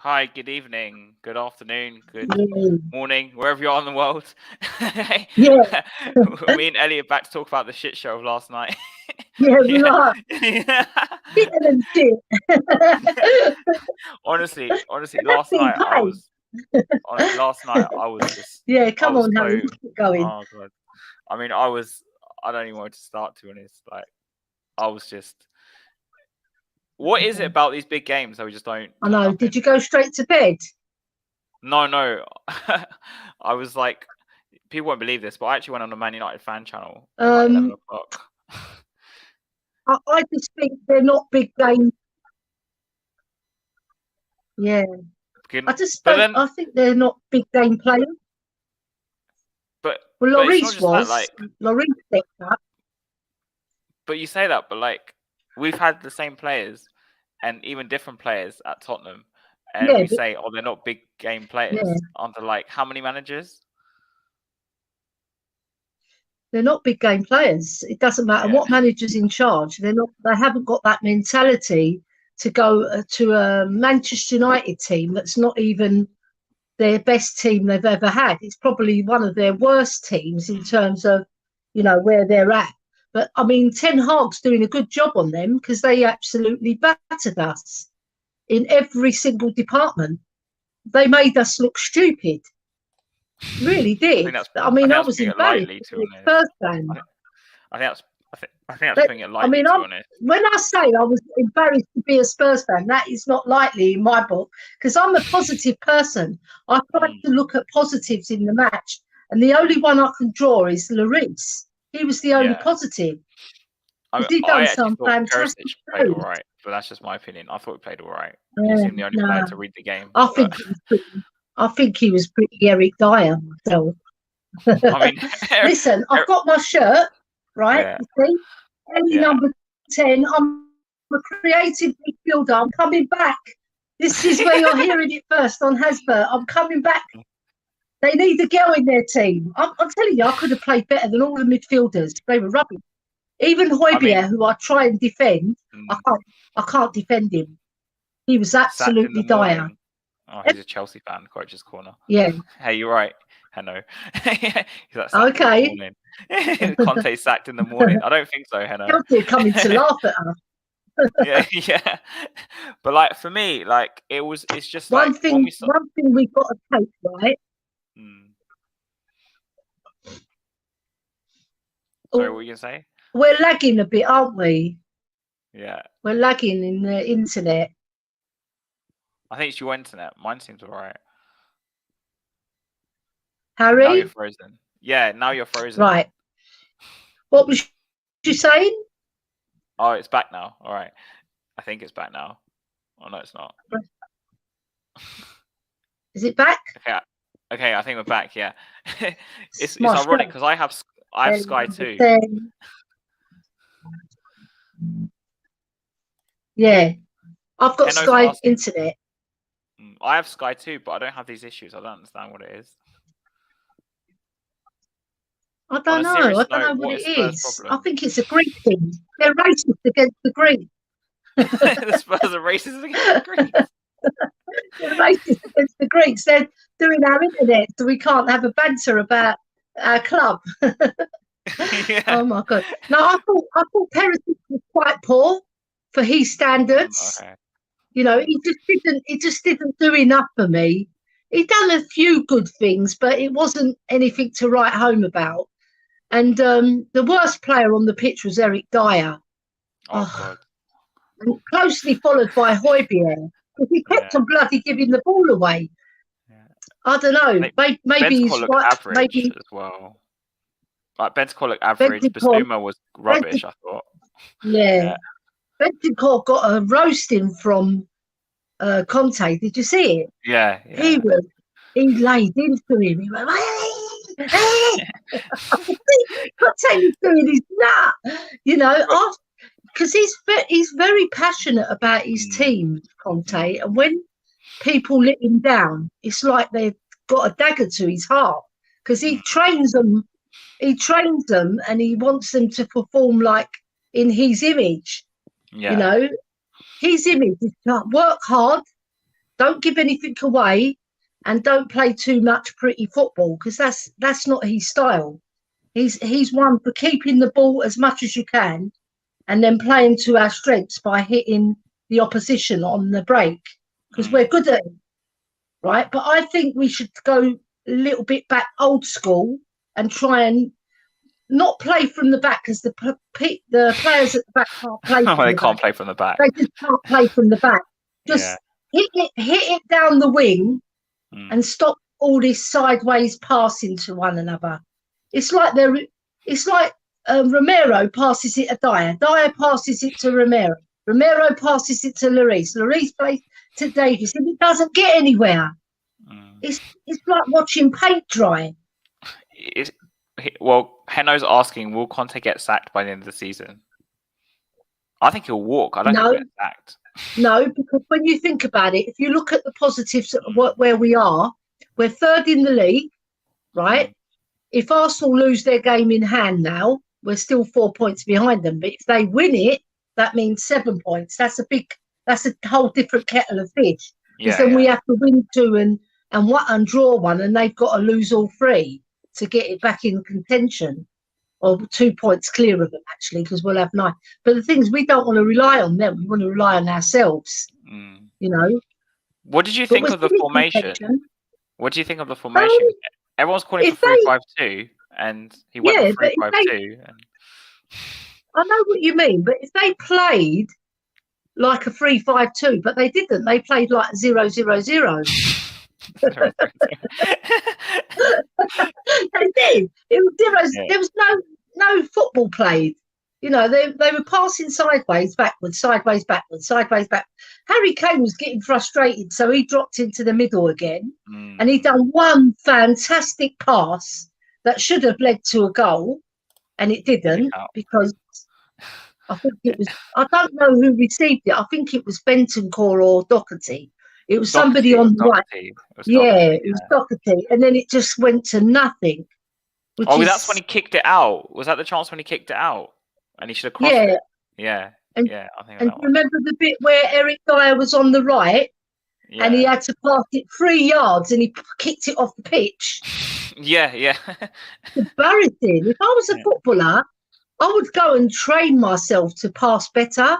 Hi, good evening, good afternoon, good Yeah, morning, wherever you are in the world. yeah, Me and Ellie are back to talk about the shit show of last night. yeah, we Yeah. are Yeah. fitter than shit. Honestly, That's been paid. last night Yeah, I come was on, Harry, so, keep going. oh God. I mean, I don't even want to start, to be honest. Like, I was just, what is it about these big games that we just don't I turn know. up Did in? you go straight to bed? No. I was like, people won't believe this, but I actually went on the Man United fan channel at like 11 Um, o'clock. I just think they're not big games. Yeah, I just But don't. then, I think they're not big game players. but Well, but it's not Lloris just that. was. Like, Lloris stepped up. but you say that, but like, we've had the same players and even different players at Tottenham, and Yeah, we say, oh, they're not big game yeah, players under like how many managers? they're not big game players. It doesn't matter Yeah, what manager's in charge. They're not. They haven't got that mentality to go to a Manchester United team that's not even their best team they've ever had. It's probably one of their worst teams in terms of, where they're at. But I mean, Ten Hag's doing a good job on them because they absolutely battered us in every single department. They made us look stupid. Really did. I I think mean, I that's was putting it embarrassed lightly, to as be a honest. Spurs fan. I think that's But, putting it I lightly, mean, to be honest. when I say I was embarrassed to be a Spurs fan, that is not lightly in my book because I'm a positive person. I try Mm, to look at positives in the match, and the only one I can draw is Lloris. He was the only yeah. positive I because he I done actually some thought fantastic Perisic played all saves. right, but that's just my opinion. I thought he played all right. He Yeah, seemed the only player nah, to read the game. I But think he was pretty. I think he was pretty Eric Dyer myself. I mean, Listen, I've got my shirt, right? yeah, You see, Ellie yeah. number 10. I'm a creative midfielder. I'm coming back. This is where you're hearing it first on Hasbert. I'm coming back. They need a girl in their team. I'm telling you, I could have played better than all the midfielders. They were rubbish. Even I mean, Højbjerg, who I try and defend, I mm, can't. I can't defend him. He was sacked in the absolutely dire. morning. Oh, he's a Chelsea fan. Coach's corner. Yeah. Hey, you're right. Heno. He's like sacked in the Okay. morning. Conte sacked in the morning. I don't think so, Heno. Chelsea are coming to laugh at us. Yeah. But like for me, like it's just like One when thing. we saw. One thing we've got to take, right? Mm, sorry, what were you gonna say? We're lagging a bit, aren't we? Yeah. We're lagging in the internet. I think it's your internet. Mine seems alright. Now Harry? you're frozen. Yeah, now you're frozen. Right. What was you saying? Oh, it's back now. All right. I think it's back now. Oh no, it's not. Is it back? Okay. I think we're back. Yeah. It's My ironic shirt. because I have Sky too. Yeah, I've got Heno's Sky asking. internet. I have Sky too, but I don't have these issues. I don't understand what it is. I don't know. I don't know what it is. I think it's a Greek thing. They're racist against the Greeks. The Spurs are racist against the Greeks. They're racist against the Greeks. They're doing our internet, so we can't have a banter about our club. Yeah. Oh my God! No, I thought Perisic was quite poor for his standards. Okay. He just didn't do enough for me. He done a few good things, but it wasn't anything to write home about. And the worst player on the pitch was Eric Dyer. Oh God. And closely followed by Højbjerg, because he kept on bloody giving the ball away. Yeah. I don't know. Maybe he's right. Average Maybe as well. Like Bentancur looked average. Basuma was rubbish. I thought. Yeah. Bentancur got a roasting from Conte. Did you see it? Yeah. He laid into him. He went, Conte was doing his nut, because he's very passionate about his team, Conte, and when people let him down, it's like they've got a dagger to his heart because he trains them. He trains them, and he wants them to perform like in his image. Yeah. His image is to work hard, Don't give anything away, and don't play too much pretty football, because that's not his style. He's one for keeping the ball as much as you can, and then playing to our strengths by hitting the opposition on the break, because we're good at it, right? But I think we should go a little bit back old school and try and not play from the back, because the players at the back can't play from they can't play from the back. They just can't play from the back. Just hit it down the wing and stop all this sideways passing to one another. It's like Romero passes it to Dyer. Dyer passes it to Romero. Romero passes it to Lloris. Lloris plays to Davis, and it doesn't get anywhere. It's like watching paint dry. Well, Heno's asking, will Conte get sacked by the end of the season? I think he'll walk. I don't think he'll get sacked. No, because when you think about it, if you look at the positives of where we are, we're third in the league, right? If Arsenal lose their game in hand now, we're still 4 points behind them. But if they win it, that means 7 points. That's a whole different kettle of fish. Because then we have to win 2 and draw 1, and they've got to lose all 3 to get it back in contention. Or 2 points clear of them, actually, because we'll have 9. But the thing is, we don't want to rely on them. We want to rely on ourselves, you know. What did you think of the formation? What do you think of the formation? Everyone's calling for 3-5-2, and he went for 3-5-2. I know what you mean, but if they played like a 3-5-2, but they didn't. They played like 0-0-0. They did. It was there was no football played. You know, they were passing sideways, backwards, sideways, backwards, sideways, back. Harry Kane was getting frustrated, so he dropped into the middle again, and he done one fantastic pass that should have led to a goal, and it didn't, because I think it was, I don't know who received it. I think it was Bentancur or Doherty. It was somebody on the right. It was Doherty, and then it just went to nothing. That's when he kicked it out. Was that the chance when he kicked it out? And he should have crossed it. I think and remember the bit where Eric Dyer was on the right, and he had to pass it 3 yards, and he kicked it off the pitch. Embarrassing. If I was a footballer, I would go and train myself to pass better.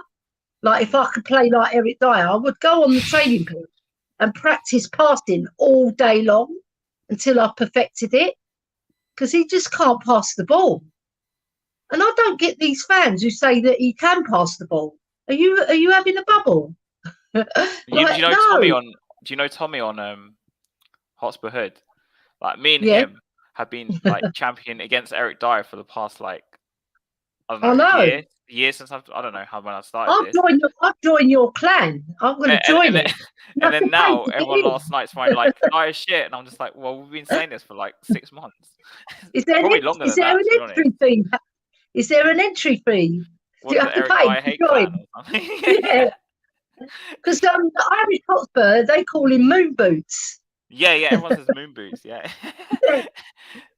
Like if I could play like Eric Dyer, I would go on the training pitch and practice passing all day long until I perfected it, because he just can't pass the ball. And I don't get these fans who say that he can pass the ball. Are you having a bubble? Do you know Tommy on Hotspur Hood? Like me and him have been like champion against Eric Dyer for the past years since I don't know how when I started. I'll join your clan. I'm going to join it. And then now everyone last night's finding like Dyer shit, and I'm just like, well, we've been saying this for like 6 months. Is there an entry fee? Is there an entry fee? Do you have to pay to join? Yeah. Because the Irish Hotspur, they call him Moon Boots. Yeah, everyone says Moon Boots, yeah.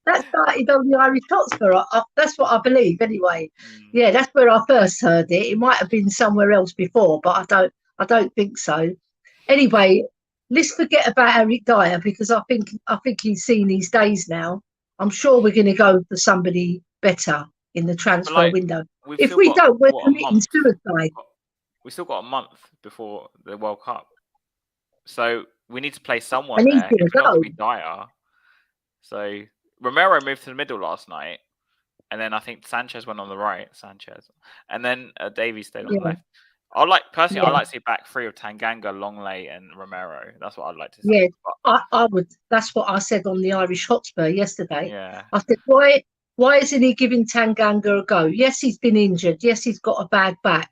That started on the Irish Hotspur. That's what I believe, anyway. Yeah, that's where I first heard it. It might have been somewhere else before, but I don't think so. Anyway, let's forget about Eric Dyer, because I think he's seen his days now. I'm sure we're going to go for somebody better in the transfer window. If we don't, we're committing suicide. We've still got a month before the World Cup, so we need to play someone there. If not to be Dyer. So Romero moved to the middle last night, and then I think Sanchez went on the right. And then Davies stayed on the left. I'd like to see back 3 of Tanganga, Longley, and Romero. That's what I'd like to see. Yeah, I would. That's what I said on the Irish Hotspur yesterday. Yeah, I said, why isn't he giving Tanganga a go? Yes, he's been injured. Yes, he's got a bad back.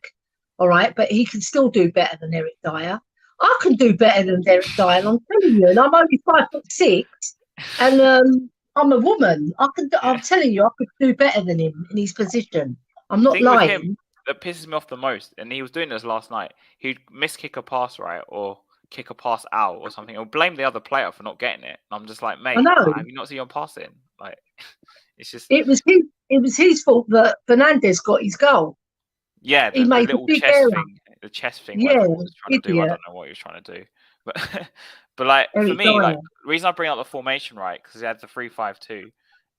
All right, but he can still do better than Eric Dyer. I can do better than Eric Dyer. I'm telling you, and I'm only 5'6", and I'm a woman. I'm telling you, I could do better than him in his position. I'm not lying. With him, that pisses me off the most, and he was doing this last night. He'd miskick a pass, right, or kick a pass out or something, or blame the other player for not getting it. And I'm just like, mate, have you not seen your passing? Like, it's just it was his fault that Fernandes got his goal. Yeah, he made the little chest thing. The chest thing. Yeah, he was trying to do. I don't know what he was trying to do. But like for Eric me, like Dyer. the reason I bring up the formation, right? Because he had the 3-5-2,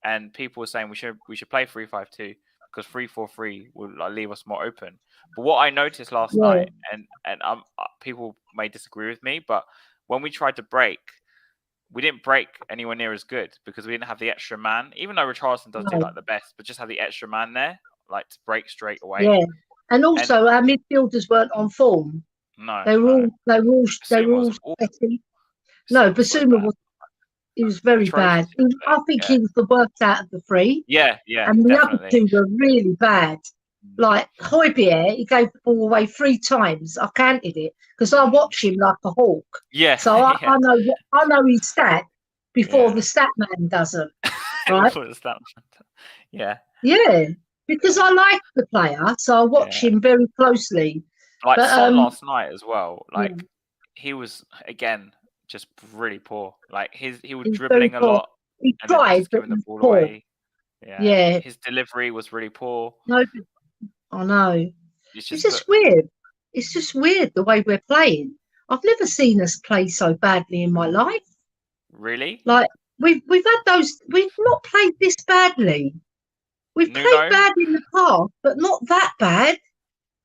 and people were saying we should play 3-5-2 because 3-4-3 would like leave us more open. But what I noticed last Yeah, night, and people may disagree with me, but when we tried to break, we didn't break anywhere near as good because we didn't have the extra man. Even though Richarlison does do no, like the best, but just have the extra man there, like to break straight away. yeah. And And also our midfielders weren't on form. no, They were no, all they were all they were Basuma all was awful. sweaty. No, Basuma was so Basuma bad, was he was very atrocious bad. yesterday. I think Yeah, he was the worst out of the three. yeah, And the other definitely. two were really bad. Like Højbjerg, he gave the ball away 3 times. I counted it because I watch him like a hawk. Yeah, So yeah, I know his stat before the yeah. stat man doesn't, right? Before the stat. Yeah, Yeah, because yeah, I like the player, so I watch yeah. him very closely. Like But Son last night as well. yeah, Like he was again just really poor. Like he was he was very dribbling a poor. lot He and then tried, just but giving he the was ball poor. away. Yeah, Yeah, his delivery was really poor. no, I know. It's It's just that just weird. It's just weird the way we're playing. I've never seen us play so badly in my life. really Like we've had those. We've not played this badly. We've played Nuno. bad in the past, but not that bad.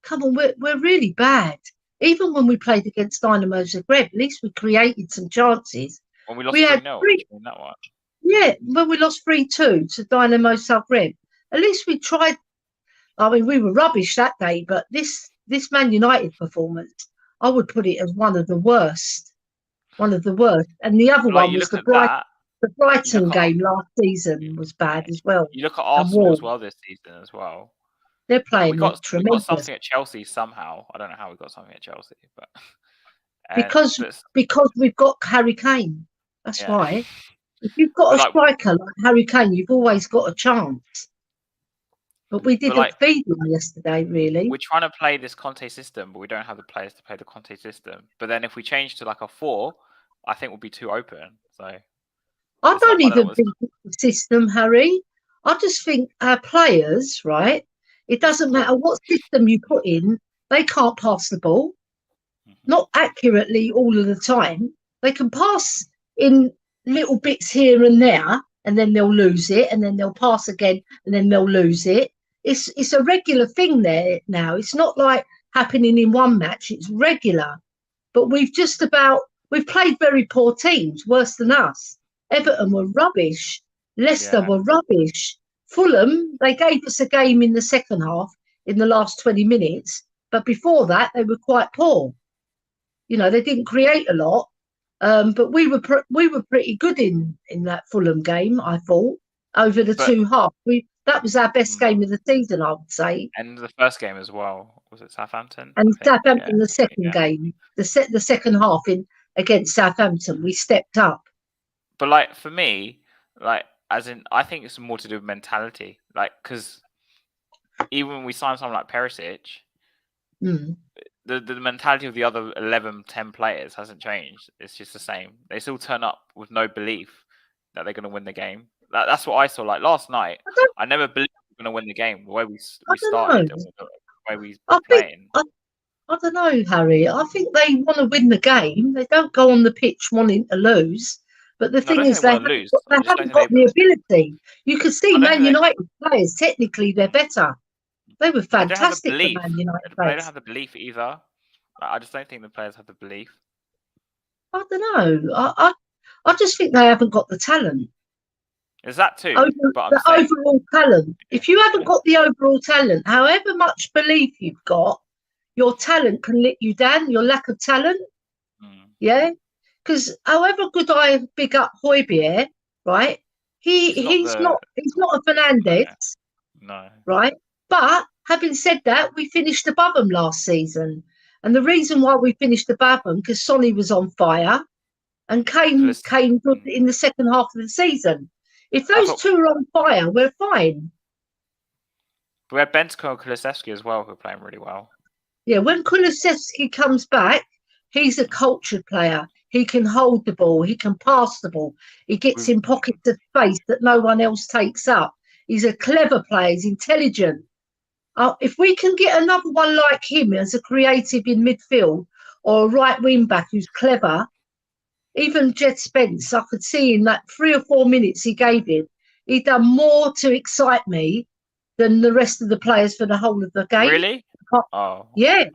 Come on, we're really bad. Even when we played against Dynamo Zagreb, at least we created some chances. When we lost We had 3-0, three, in that one. yeah. When we lost 3-2 to Dynamo Zagreb, at least we tried. I mean, we were rubbish that day, but this Man United performance, I would put it as one of the worst. One of the worst. And the other But like one you was look at that, The you Brighton look at game last season was bad as well. you look at And Arsenal as Wolves, well this season as well. they're We playing got we got tremendous something at Chelsea somehow. I don't know how we got something at Chelsea, but and because but we've got Harry Kane. That's yeah, why. If you've got but a like striker like Harry Kane, you've always got a chance. But we but didn't like feed them yesterday, really. we're trying to play this Conte system, but we don't have the players to play the Conte system. But then if we change to like a 4, I think we'll be too open. So I it's not. don't I don't know even what think it's the system, Harry. I just think our players, right? It it's doesn't matter poor. what system you put in, they can't pass the ball. Mhm. Not accurately all of the time. They can pass in little bits here and there, and then they'll lose it, and then they'll pass again, and then they'll lose it. It's a regular thing there now. It's not like happening in one match. It's regular. But we've played very poor teams, worse than us. Everton were rubbish. Leicester Yeah, were rubbish. Fulham, they gave us a game in the second half in the last 20 minutes, but before that they were quite poor. You know, they didn't create a lot, but we were pretty good in that Fulham game. I thought over the but 2 halves, that was our best mm, game of the season, I would say. and the first game as well was it Southampton? I And think. Yeah, Southampton, the second yeah. game, the second half in against Southampton, we stepped up. But like for me, like as in, I think it's more to do with mentality. Like because even when we sign someone like Perisic, Mm. the mentality of the other 11, 10 players hasn't changed. It's just the same. They still turn up with no belief that they're going to win the game. That's what I saw. Like last night, I don't, I never believed we were going to win the game. The way we I don't started and know. the way we I were think playing. I don't know, Harry. I think they want to win the game. They don't go on the pitch wanting to lose. But the No, I thing don't think is, they want to lose. they I just don't haven't think they. got the ability. You could see I don't Man think they. United players. Technically, they're better. They were They don't have the fantastic for belief. Man United They don't players. have the belief either. I just don't think the players have the belief. I don't know. I just think they haven't got the talent. Is that too? Over But I'm the saying, overall talent. yeah, If you haven't yeah. got the overall talent, however much belief you've got, your talent can let you down. Your lack of talent, Mm. yeah. Because however good I big up Højbjerg, right? He's not the. He's not a No, Fernandez, no. right? But having said that, we finished above them last season, and the reason why we finished above them because Sonny was on fire and Kulis- came good mm. in the second half of the season. If I those thought two are on fire, we're fine. we had Bentko and Kulisevsky as well, who are playing really well. Yeah, when Kulusevski comes back, he's a cultured player. He can hold the ball. He can pass the ball. He gets in pockets of space that no one else takes up. He's a clever player. He's intelligent. If we can get another one like him as a creative in midfield, or a right wing back who's clever. Even Jed Spence, I could see in that 3 or 4 minutes he gave him, he'd done more to excite me than the rest of the players for the whole of the game. Really? Oh. Yeah.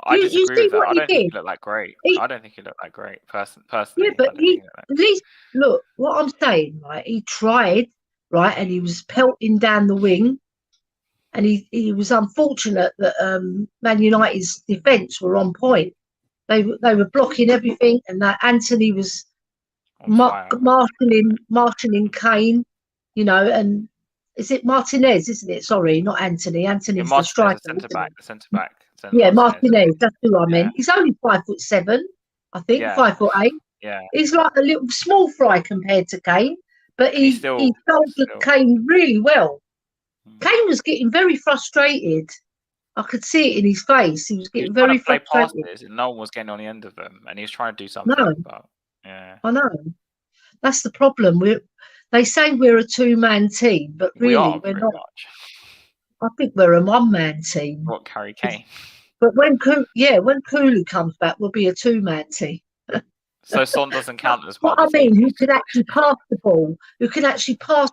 I You disagree see with that. what I he don't think did? he looked that great. I don't think he looked that great, personally. Yeah, but at least, look, what I'm saying, right, he tried, right, and he was pelting down the wing, and he was unfortunate that Man United's defence were on point. They were blocking everything, and that Anthony was marshalling Kane, you know, and is it Martinez, isn't it? Sorry, not Anthony. Anthony's the striker. The centre back. Yeah, Martinez, that's who I meant. He's only 5'7", I think, 5'8". Yeah. He's like a little small fry compared to Kane, but he sold Kane really well. Kane was getting very frustrated. I could see it in his face. He was getting very frustrated. Play passes and no one was getting on the end of them, and he was trying to do something. No, but, yeah, I know. That's the problem. They say we're a two-man team, but really we're not. Much. I think we're a one-man team. What, Harry Kane? But when Kulu comes back, we'll be a two-man team. So Son doesn't count as part of the team. What I mean, who can actually pass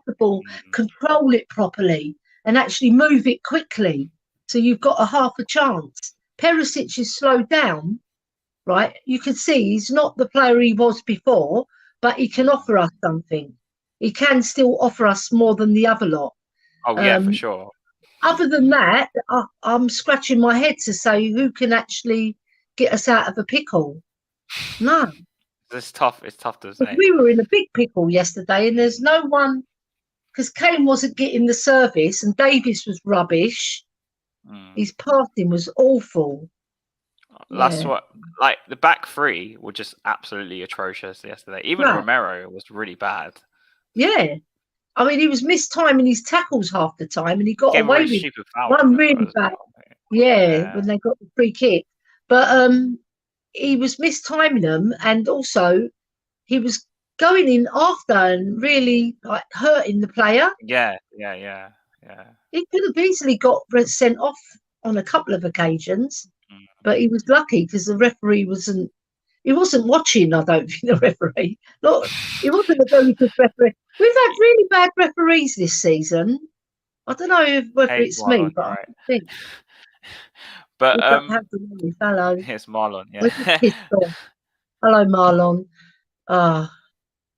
the ball, control it properly, and actually move it quickly. So you've got a half a chance. Perisic is slowed down, right? You can see he's not the player he was before, but he can offer us something. He can still offer us more than the other lot. Oh, yeah, for sure. Other than that, I'm scratching my head to say who can actually get us out of a pickle. No. It's tough to say. We were in a big pickle yesterday, and there's no one, because Kane wasn't getting the service and Davies was rubbish. His passing was awful. That's what, like, the back three were just absolutely atrocious yesterday. Even Romero was really bad. Yeah. I mean, he was mistiming his tackles half the time, and he got away with one really bad. Yeah, when they got the free kick. But he was mistiming them, and also he was going in after and really like hurting the player. Yeah. He could have easily got sent off on a couple of occasions, but he was lucky because the referee wasn't watching. I don't think the referee. He wasn't a very good referee. We've had really bad referees this season. I don't know whether it's me, but I think. But hello, it's Marlon. Yeah. Hello, Marlon.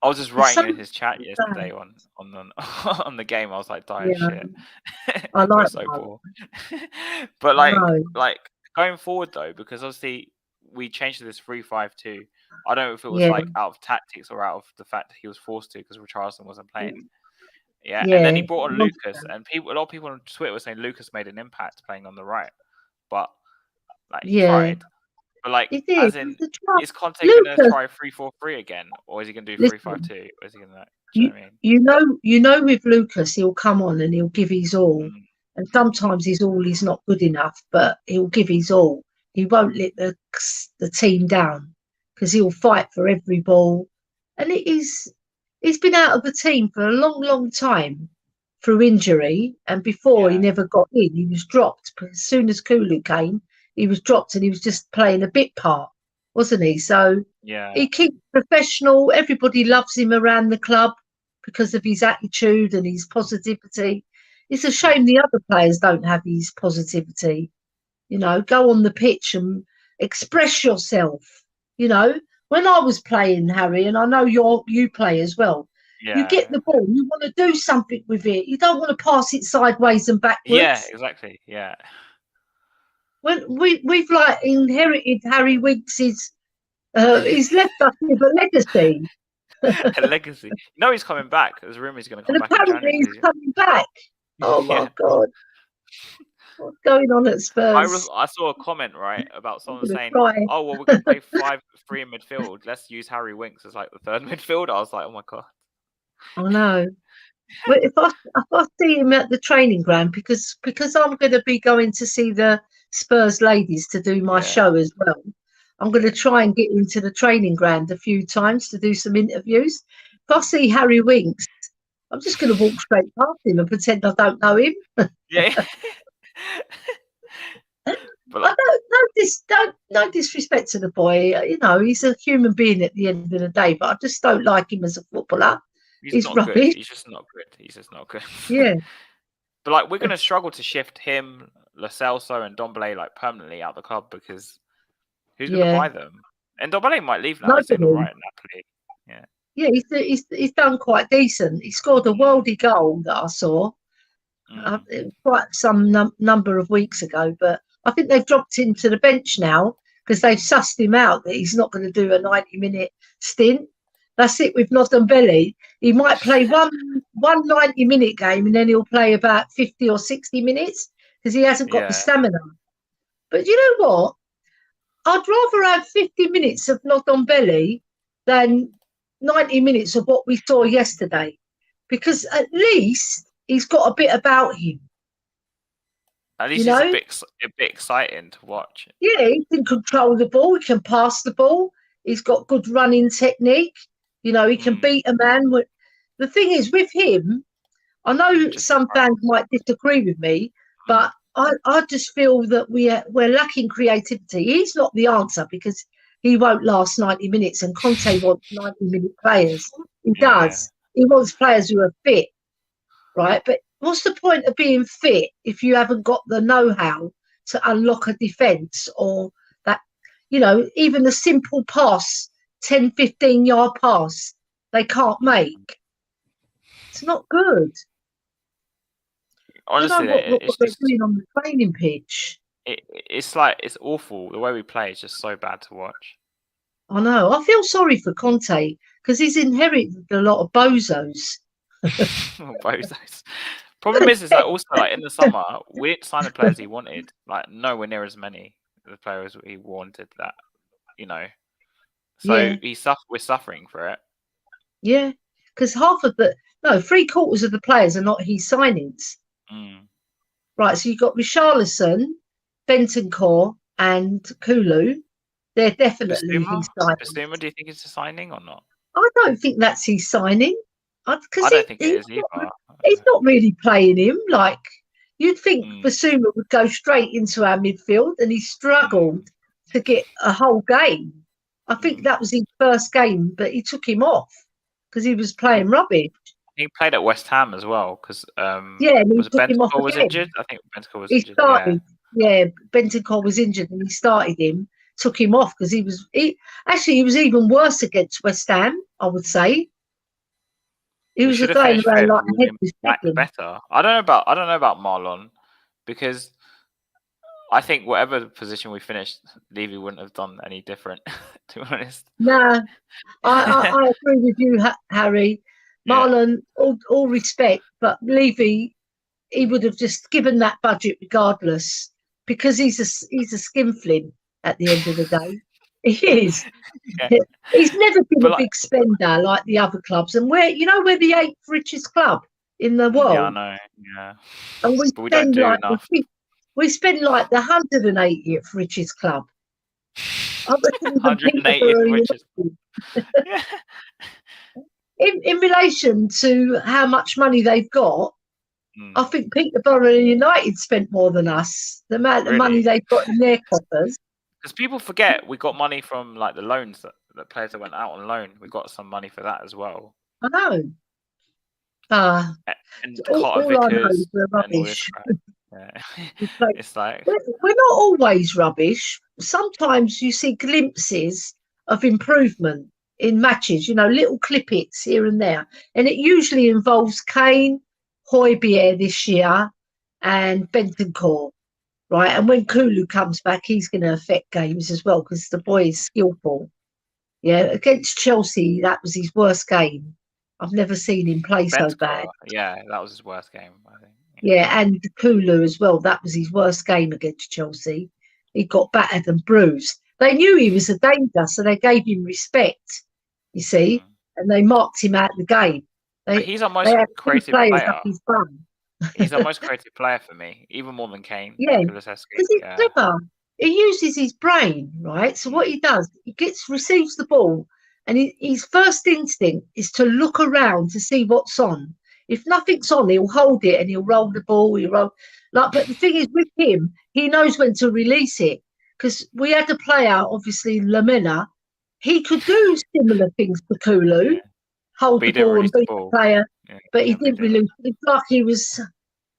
I was just writing in his chat yesterday on the game. I was like, dire shit. I like so poor. But like going forward though, because obviously we changed to this 3-5-2. I don't know if it was like out of tactics or out of the fact that he was forced to because Richarlison wasn't playing. Yeah. And then he brought on Lucas, and a lot of people on Twitter were saying Lucas made an impact playing on the right, but like he tried. But like, as in, is Conte going to try 3-4-3 again, or is he going to do 3-5-2? Or is he going to? You know, with Lucas, he'll come on and he'll give his all, and sometimes his all is not good enough, but he'll give his all. He won't let the team down because he'll fight for every ball, and he's been out of the team for a long time through injury, and before he never got in. He was dropped, but as soon as Kulu came, he was dropped, and he was just playing a bit part, wasn't he? So he keeps professional. Everybody loves him around the club because of his attitude and his positivity. It's a shame the other players don't have his positivity. You know, go on the pitch and express yourself. You know, when I was playing, Harry, and I know you play as well. Yeah. You get the ball, you want to do something with it. You don't want to pass it sideways and backwards. Yeah, exactly. Yeah. When we've like inherited Harry Winks's, he's left us with a legacy. A legacy. No, he's coming back. There's a rumor he's going to come back. Apparently he's coming back. Oh my God. What's going on at Spurs? I saw a comment, right, about someone saying, oh, well, we're going to play 5-3 in midfield. Let's use Harry Winks as like the third midfielder. I was like, oh my God. I know. Well, if I see him at the training ground, because I'm going to be going to see the Spurs ladies to do my show as well, I'm going to try and get into the training ground a few times to do some interviews. If I see Harry Winks, I'm just going to walk straight past him and pretend I don't know him. Yeah. But I don't no disrespect to the boy. You know, he's a human being at the end of the day, but I just don't like him as a footballer. he's He's not good. rubbish. He's just not good. He's just not good. Yeah. But like, we're gonna struggle to shift him, Lo Celso, and Ndombele like permanently out of the club because who's gonna buy them? And Ndombele might leave now. He's doing all right in Napoli. Yeah. Yeah, he's done quite decent. He scored a worldy goal that I saw quite some number of weeks ago, but I think they've dropped him to the bench now because they've sussed him out that he's not going to do a 90-minute stint. That's it with Ndombele. He might play one 90-minute game and then he'll play about 50 or 60 minutes because he hasn't got the stamina. But you know what? I'd rather have 50 minutes of Ndombele than 90 minutes of what we saw yesterday, because at least he's got a bit about him. At least he's a bit exciting to watch. Yeah, he can control the ball. He can pass the ball. He's got good running technique. You know, he can beat a man. The thing is, with him, I know some fans might disagree with me, but I just feel that we're lacking creativity. He's not the answer because he won't last 90 minutes, and Conte wants 90-minute players. He does. He wants players who are fit, right? But what's the point of being fit if you haven't got the know-how to unlock a defence, or that, you know, even a simple pass, 10, 15-yard pass, they can't make? It's not good. Honestly, what they're doing on the training pitch. It's like, it's awful. The way we play is just so bad to watch. I know. I feel sorry for Conte because he's inherited a lot of bozos. Bozos. Problem is like, also like in the summer we didn't sign the players he wanted. Like nowhere near as many of the players he wanted. That, you know. So we're suffering for it. Yeah, because three-quarters of the players are not his signings. Right, so you've got Richarlison, Bentancur, and Kulu. They're definitely his signings. Bissouma, do you think it's a signing or not? I don't think that's his signing. I don't think it is either. He's not really playing him. Like, you'd think Bissouma would go straight into our midfield, and he struggled to get a whole game. I think that was his first game, but he took him off because he was playing rubbish. He played at West Ham as well because and he took him off was injured. I think Bentancur was injured. Bentancur was injured and he started him, took him off because he was even worse against West Ham, I would say. He was playing around like a head better. I don't know about Marlon, because I think whatever position we finished, Levy wouldn't have done any different, to be honest. No, I agree with you, Harry. Marlon, all respect, but Levy, he would have just given that budget regardless, because he's a skinflint at the end of the day. He is. He's never been a big spender like the other clubs, and we're the 8th richest club in the world. Yeah, I know. Yeah, and we don't do enough. We spend like the 180th richest club. 180th richest. In relation to how much money they've got, I think Peterborough United spent more than us. The amount of money they've got in their coffers. Because people forget we got money from like the loans that players that went out on loan. We got some money for that as well. I know. And all I know is we're rubbish. It's like we're not always rubbish. Sometimes you see glimpses of improvement in matches, little clippets here and there. And it usually involves Kane, Højbjerg this year, and Bentancur, right? And when Kulu comes back, he's going to affect games as well because the boy is skillful. Yeah, against Chelsea, that was his worst game. I've never seen him play so bad. Yeah, that was his worst game, I think. Yeah, and Kulu as well. That was his worst game against Chelsea. He got battered and bruised. They knew he was a danger, so they gave him respect, you see, and they marked him out of the game. He's our most creative player. He's our most creative player for me, even more than Kane. Yeah, because he's clever. He uses his brain, right? So what he does, he receives the ball, and his first instinct is to look around to see what's on. If nothing's on, he'll hold it and he'll roll the ball. But the thing is, with him, he knows when to release it. Because we had a player, obviously Lamela, he could do similar things to Kulu, hold the ball and beat the player, but he didn't release it. It's like he was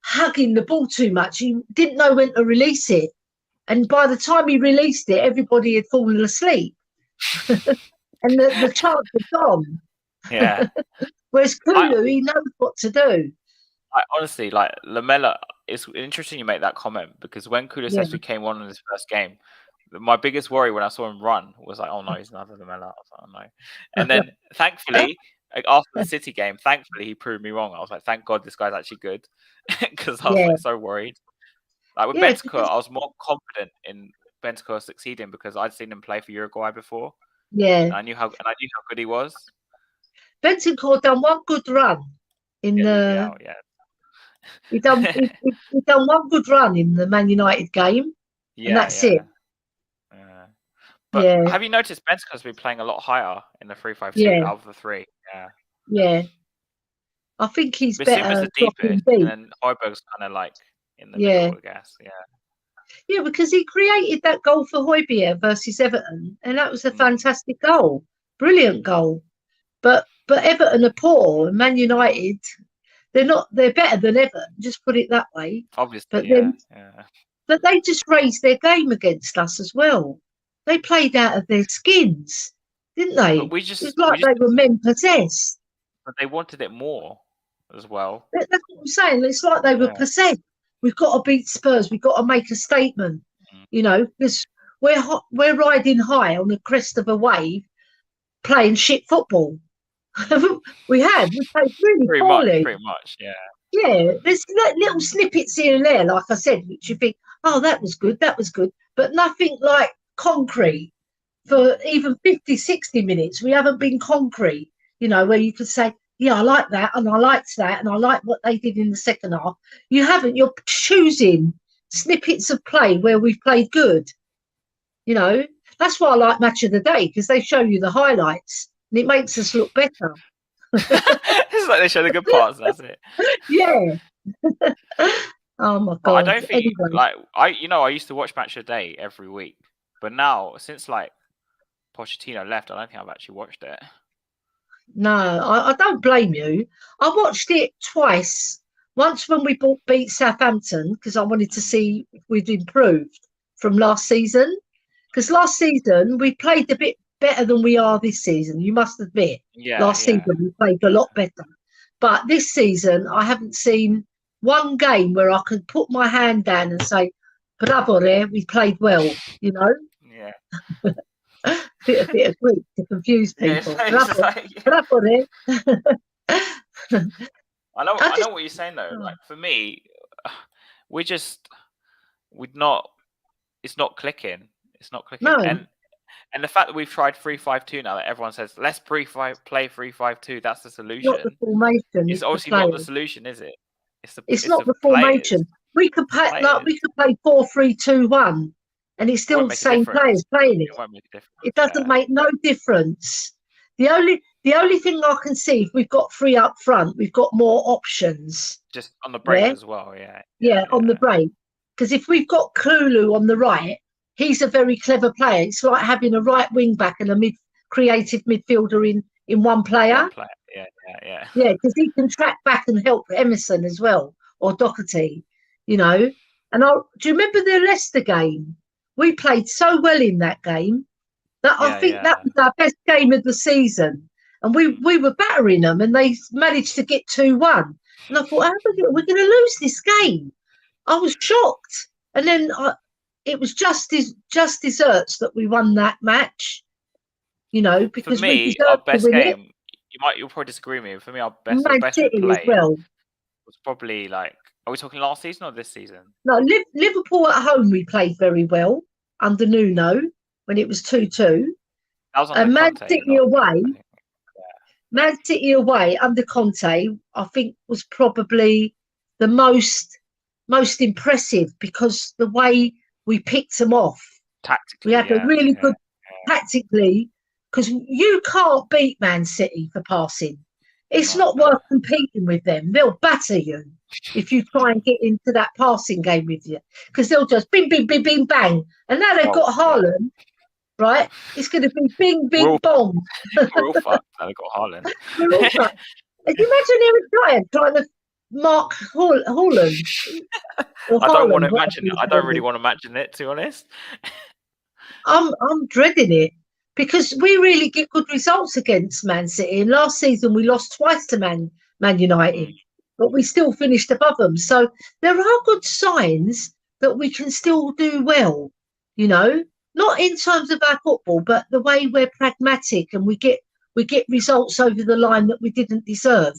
hugging the ball too much. He didn't know when to release it. And by the time he released it, everybody had fallen asleep. And the chance was gone. Yeah. Whereas Kulu, he knows what to do. Honestly, like Lamela, it's interesting you make that comment, because when Kulusevski came on in his first game, my biggest worry when I saw him run was like, oh no, he's another Lamela. I was like, oh no. And then thankfully, like, after the City game, thankfully he proved me wrong. I was like, thank God this guy's actually good, because I was like so worried. Like with Bentancur, I was more confident in Bentancur succeeding because I'd seen him play for Uruguay before. Yeah, and I knew how good he was. Bentancur done one good run in the. He done one good run in the Man United game, and that's it. But have you noticed Bentancur's been playing a lot higher in the 3-5-2 out of the three? Yeah. I think he's Bissouma's the deepest, and then Højbjerg's kind of like in the middle, I guess. Yeah, because he created that goal for Højbjerg versus Everton, and that was a fantastic goal, brilliant goal. But Everton are poor, and Man United, they're better than Everton. Just put it that way. Obviously, but they just raised their game against us as well. They played out of their skins, didn't they? It was like they were men possessed. But they wanted it more as well. That's what I'm saying. It's like they were possessed. We've got to beat Spurs. We've got to make a statement, because we're riding high on the crest of a wave, playing shit football. We played really poorly. Pretty much, yeah. Yeah, there's little snippets here and there, like I said, which you think, oh, that was good, but nothing like concrete. For even 50, 60 minutes, we haven't been concrete, where you could say, yeah, I like that, and I liked that, and I like what they did in the second half. You haven't. You're choosing snippets of play where we've played good. That's why I like Match of the Day, because they show you the highlights, and it makes us look better. It's like they show the good parts, that's it. Yeah. Oh my God. But I don't think I used to watch Match of the Day every week, but now since like Pochettino left, I don't think I've actually watched it. No, I don't blame you. I watched it twice. Once when we beat Southampton, because I wanted to see if we'd improved from last season. Because last season we played a bit better than we are this season. You must admit. Last season we played a lot better. But this season I haven't seen one game where I can put my hand down and say, bravo there, we played well, Yeah. bit of Greek to confuse people. Bravo there. I know what you're saying though. Like for me, it's not clicking. It's not clicking. No. And the fact that we've tried 3-5-2 now, that everyone says let's play 3-5-2, that's the solution. Not the formation. It's obviously not the solution, is it? It's not the formation. We could play 4-3-2-1, and it's still the same players playing it. It doesn't make no difference. The only thing I can see, if we've got three up front, we've got more options. Just on the break as well, on the break. Because if we've got Kulu on the right, he's a very clever player. It's like having a right wing back and a creative midfielder in one player. Yeah, because he can track back and help Emerson as well, or Doherty, And do you remember the Leicester game? We played so well in that game that I think that was our best game of the season. And we were battering them, and they managed to get 2-1. And I thought, we're going to lose this game. I was shocked. And then it was just desserts that we won that match. Because for me, our best game. You'll probably disagree with me. For me, our best play was probably like. Are we talking last season or this season? No, Liverpool at home we played very well under Nuno when it was 2-2. And Man City away. Man City away under Conte, I think, was probably the most impressive, because the way we picked them off. Tactically, we had a really good tactically, because you can't beat Man City for passing. It's not worth competing with them. They'll batter you if you try and get into that passing game with you, because they'll just bing, bing, bing, bing, bang. And now they've got Haaland, right? It's going to be bing, bing, bong. We're all fucked. They've got Haaland. We're all fucked. Can you imagine Eric Dyer trying to mark Haaland? I don't want to imagine it. I don't really want to imagine it, to be honest. I'm dreading it, because we really get good results against Man City. And last season we lost twice to Man United, but we still finished above them. So there are good signs that we can still do well, you know, not in terms of our football, but the way we're pragmatic and we get results over the line that we didn't deserve,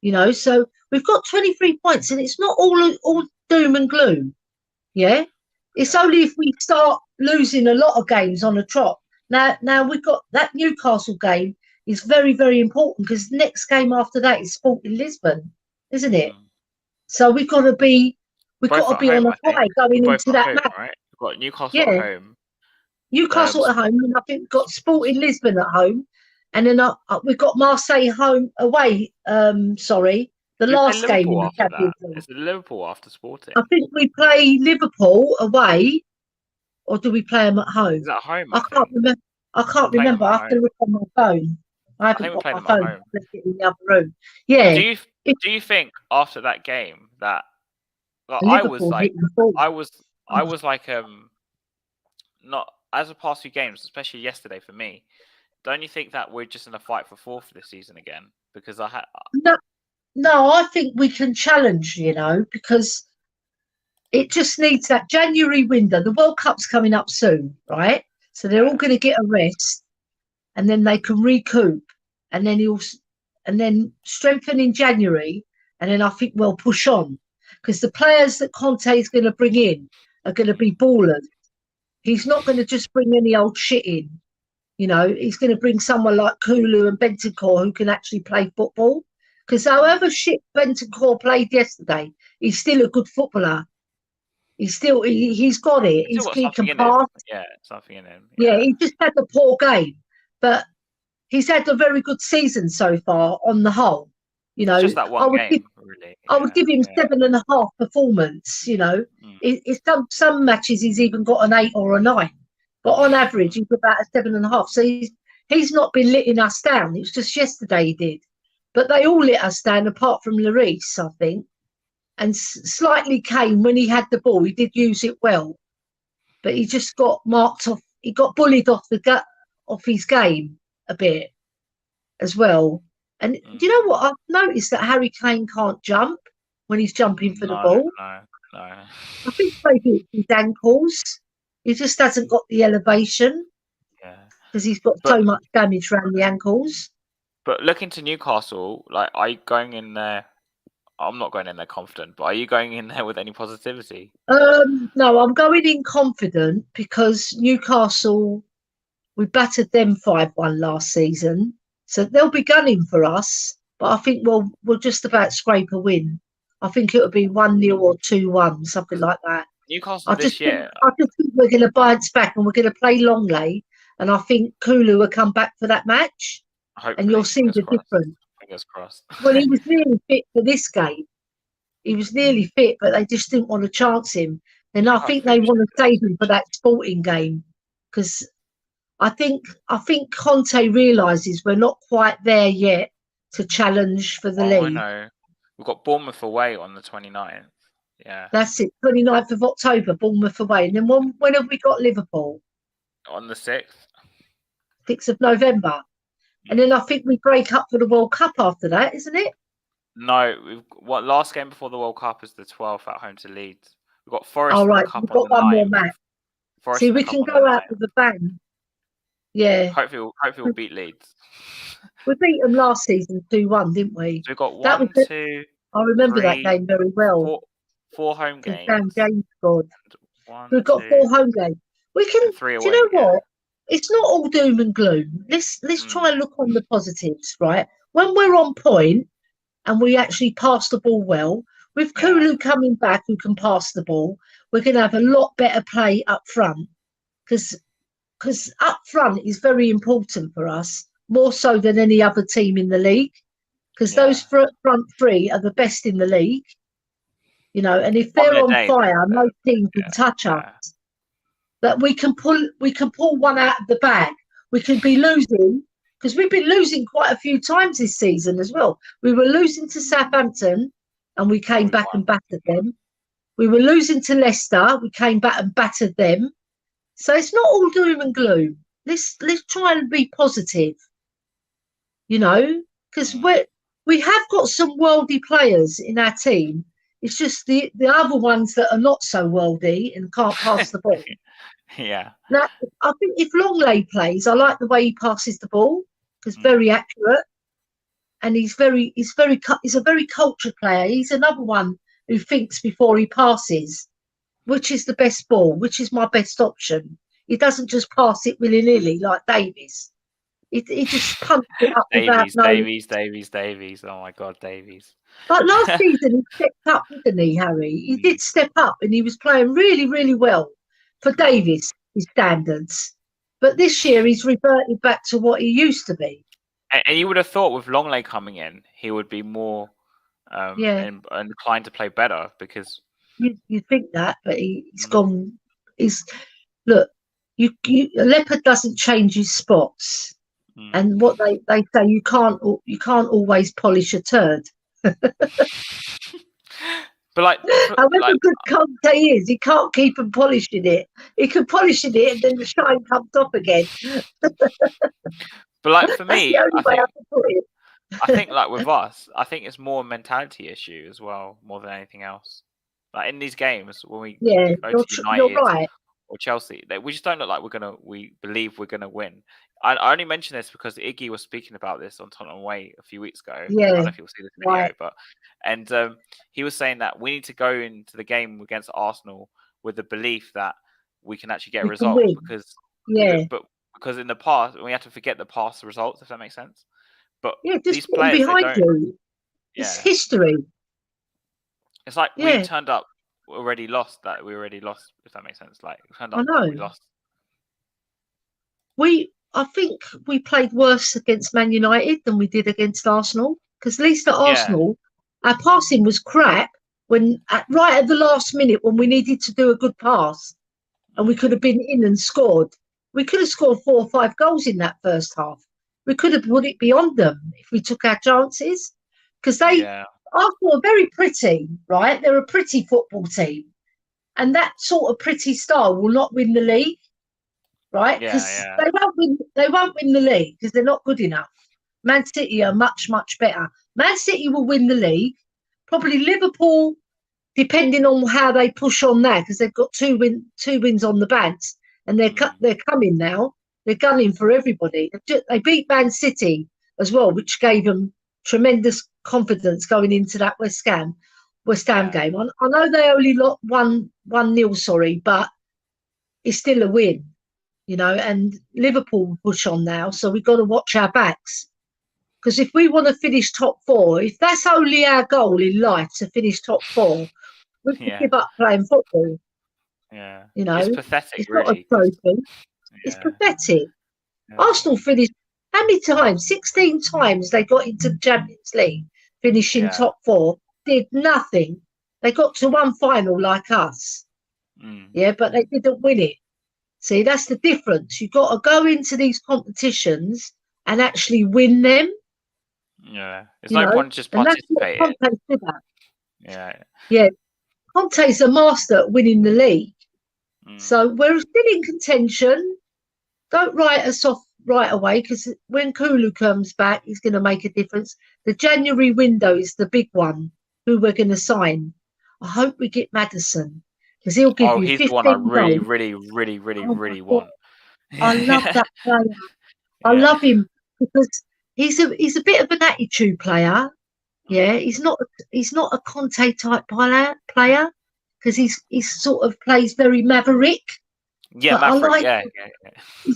you know. So we've got 23 points, and it's not all doom and gloom. Yeah, it's only if we start losing a lot of games on a trot. Now we've got that Newcastle game is very, very important, because the next game after that is Sporting Lisbon, isn't it? So we've got to be on a high going into that match. Right? We've got Newcastle at home. Newcastle at home, and I think we've got Sporting Lisbon at home, and then we've got Marseille away. The last game in the Champions League. It's Liverpool after Sporting. I think we play Liverpool away, or do we play them at home? Is that home? I can't remember. I have to look on my phone. I haven't got my phone. I left it in the other room. Yeah. Do you think after that game that I was like not as the past few games, especially yesterday for me, don't you think that we're just in a fight for fourth this season again? Because No, I think we can challenge, you know, because it just needs that January window. The World Cup's coming up soon, right? So they're all going to get a rest, and then they can recoup, and then strengthen in January, and then I think we'll push on, because the players that Conte is going to bring in are going to be ballers. He's not going to just bring any old shit in, you know. He's going to bring someone like Kulu and Bentancur who can actually play football. Because however shit Bentancur played yesterday, he's still a good footballer. He's got it. He can pass. Yeah, something in him. Yeah, he just had a poor game, but he's had a very good season so far on the whole. You know, just that one game, really. I would give him 7.5 performance. You know, it's some matches he's even got an 8 or a 9, but on average he's about a 7.5. So he's not been letting us down. It was just yesterday he did. But they all let us down, apart from Lloris, I think. And slightly Kane, when he had the ball, he did use it well. But he just got marked off. He got bullied off his game a bit as well. And do you know what? I've noticed that Harry Kane can't jump when he's jumping for the ball. No. I think maybe it's his ankles. He just hasn't got the elevation. Yeah. Because he's got so much damage around the ankles. But looking to Newcastle, like, are you going in there? I'm not going in there confident, but are you going in there with any positivity? No, I'm going in confident, because Newcastle, we battered them 5-1 last season, so they'll be gunning for us. But I think we'll just about scrape a win. I think it'll be 1-0 or 2-1, something like that. Newcastle this year. I just think we're going to bounce back, and we're going to play Longley, and I think Kulu will come back for that match. Hopefully, and you'll see the difference. Fingers crossed. Well, he was nearly fit for this game. He was nearly fit, but they just didn't want to chance him. And I think they want to save him for that Sporting game, because I think Conte realises we're not quite there yet to challenge for the league. I know. We've got Bournemouth away on the 29th. Yeah. That's it. 29th of October, Bournemouth away. And then when have we got Liverpool? On the 6th. 6th of November. And then I think we break up for the World Cup after that, isn't it? No, last game before the World Cup is the 12th at home to Leeds. We've got Forest. Oh, right. We've got one more match. See, we can go out with a bang. Yeah. Hopefully we'll beat Leeds. We beat them last season 2-1, didn't we? So we've got one, two. I remember that game very well. Four home games. James scored. We've got 4 home games. We can. 3 away. Do you know what? It's not all doom and gloom. Let's try and look on the positives, right? When we're on point and we actually pass the ball well, with Kulu coming back who can pass the ball, we're going to have a lot better play up front, because up front is very important for us, more so than any other team in the league. because those front three are the best in the league. And if they're on fire, no team can touch us. That we can pull one out of the bag. We can be losing, because we've been losing quite a few times this season as well. We were losing to Southampton, and we came back and battered them. We were losing to Leicester. We came back and battered them. So it's not all doom and gloom. Let's try and be positive, because we have got some worldy players in our team. It's just the other ones that are not so worldy and can't pass the ball. Yeah. Now, I think if Longley plays, I like the way he passes the ball, because very accurate, and he's a very cultured player. He's another one who thinks before he passes, which is the best ball, which is my best option. He doesn't just pass it willy-nilly like Davies. He just pumps it up Davies. Oh my God, Davies. But last season he stepped up, didn't he, Harry? He did step up, and he was playing really, really well for Davies, his standards. But this year he's reverted back to what he used to be. And you would have thought with Longley coming in, he would be more inclined to play better, because you think that, but he's gone. Look, a leopard doesn't change his spots, and what they say, you can't always polish a turd. But however good Conte is, he can't keep on polishing it. He can polish it, and then the shine comes off again. But for me, I think with us, I think it's more a mentality issue as well, more than anything else. Like in these games, when we go to United or Chelsea, we just don't look like we believe we're gonna win. I only mention this because Iggy was speaking about this on Tottenham Way a few weeks ago. Yeah, I don't know if you'll see this video, he was saying that we need to go into the game against Arsenal with the belief that we can actually get a result, because in the past we have to forget the past results, if that makes sense. But these players behind you, it's history. It's like we turned up already lost. We already lost, if that makes sense. Like we turned up, we lost. I think we played worse against Man United than we did against Arsenal, because at least at Arsenal, our passing was crap right at the last minute when we needed to do a good pass, and we could have been in and scored. We could have scored 4 or 5 goals in that first half. We could have put it beyond them if we took our chances, because Arsenal are very pretty, right? They're a pretty football team, and that sort of pretty style will not win the league. Right, because they won't win the league because they're not good enough. Man City are much, much better. Man City will win the league. Probably Liverpool, depending on how they push on that, because they've got two wins on the banks, and they're coming now. They're gunning for everybody. They beat Man City as well, which gave them tremendous confidence going into that West Ham game. I know they only lost 1-0, but it's still a win. And Liverpool push on now, so we've got to watch our backs. Because if we want to finish top 4, if that's only our goal in life, to finish top 4, we can give up playing football. Yeah, it's pathetic. It's really. Not a trophy. It's pathetic. Yeah. Arsenal finished how many times? 16 times they got into the Champions League, finishing top 4. Did nothing. They got to one final like us. But they didn't win it. See, that's the difference. You've got to go into these competitions and actually win them. Yeah, it's no point just participating. Yeah. Conte's a master at winning the league. So we're still in contention. Don't write us off right away, because when Kulu comes back, he's going to make a difference. The January window is the big one, who we're going to sign. I hope we get Maddison, because he'll give you 15 he's the one I really want. I love that player. I love him because he's a bit of an attitude player. Yeah, he's not a Conte type player, because he's sort of plays very maverick. Yeah, maverick. Do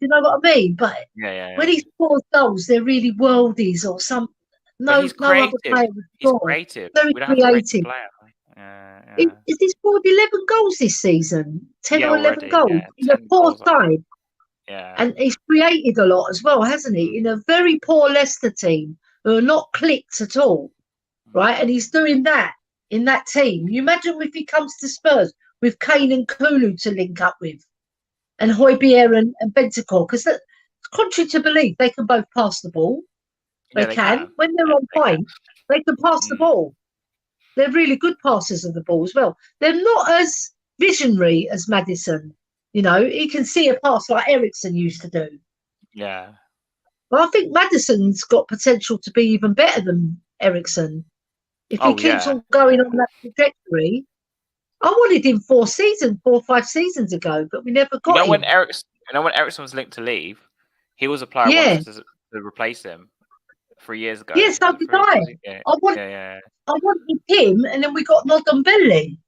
you know what I mean? But when he scores goals, they're really worldies or some. He's creative. He's creative. Very creative. Is he scored 11 goals this season? 10 or 11 goals in a poor side. Yeah. And he's created a lot as well, hasn't he? In a very poor Leicester team who are not clicked at all, right? And he's doing that in that team. You imagine if he comes to Spurs with Kane and Kulu to link up with, and Højbjerg and Bentancur, because contrary to belief, they can both pass the ball. They can. When they're on point, they can pass the ball. They're really good passers of the ball as well. They're not as visionary as Maddison. You know, he can see a pass like Eriksen used to do. Yeah. But I think Maddison's got potential to be even better than Eriksen. If he keeps on going on that trajectory. I wanted him 4 or 5 seasons ago, but we never got him. When Eriksen was linked to leave, he was a player I wanted to replace him 3 years ago. Yes, so did I. I wanted him, and then we got Ndombele.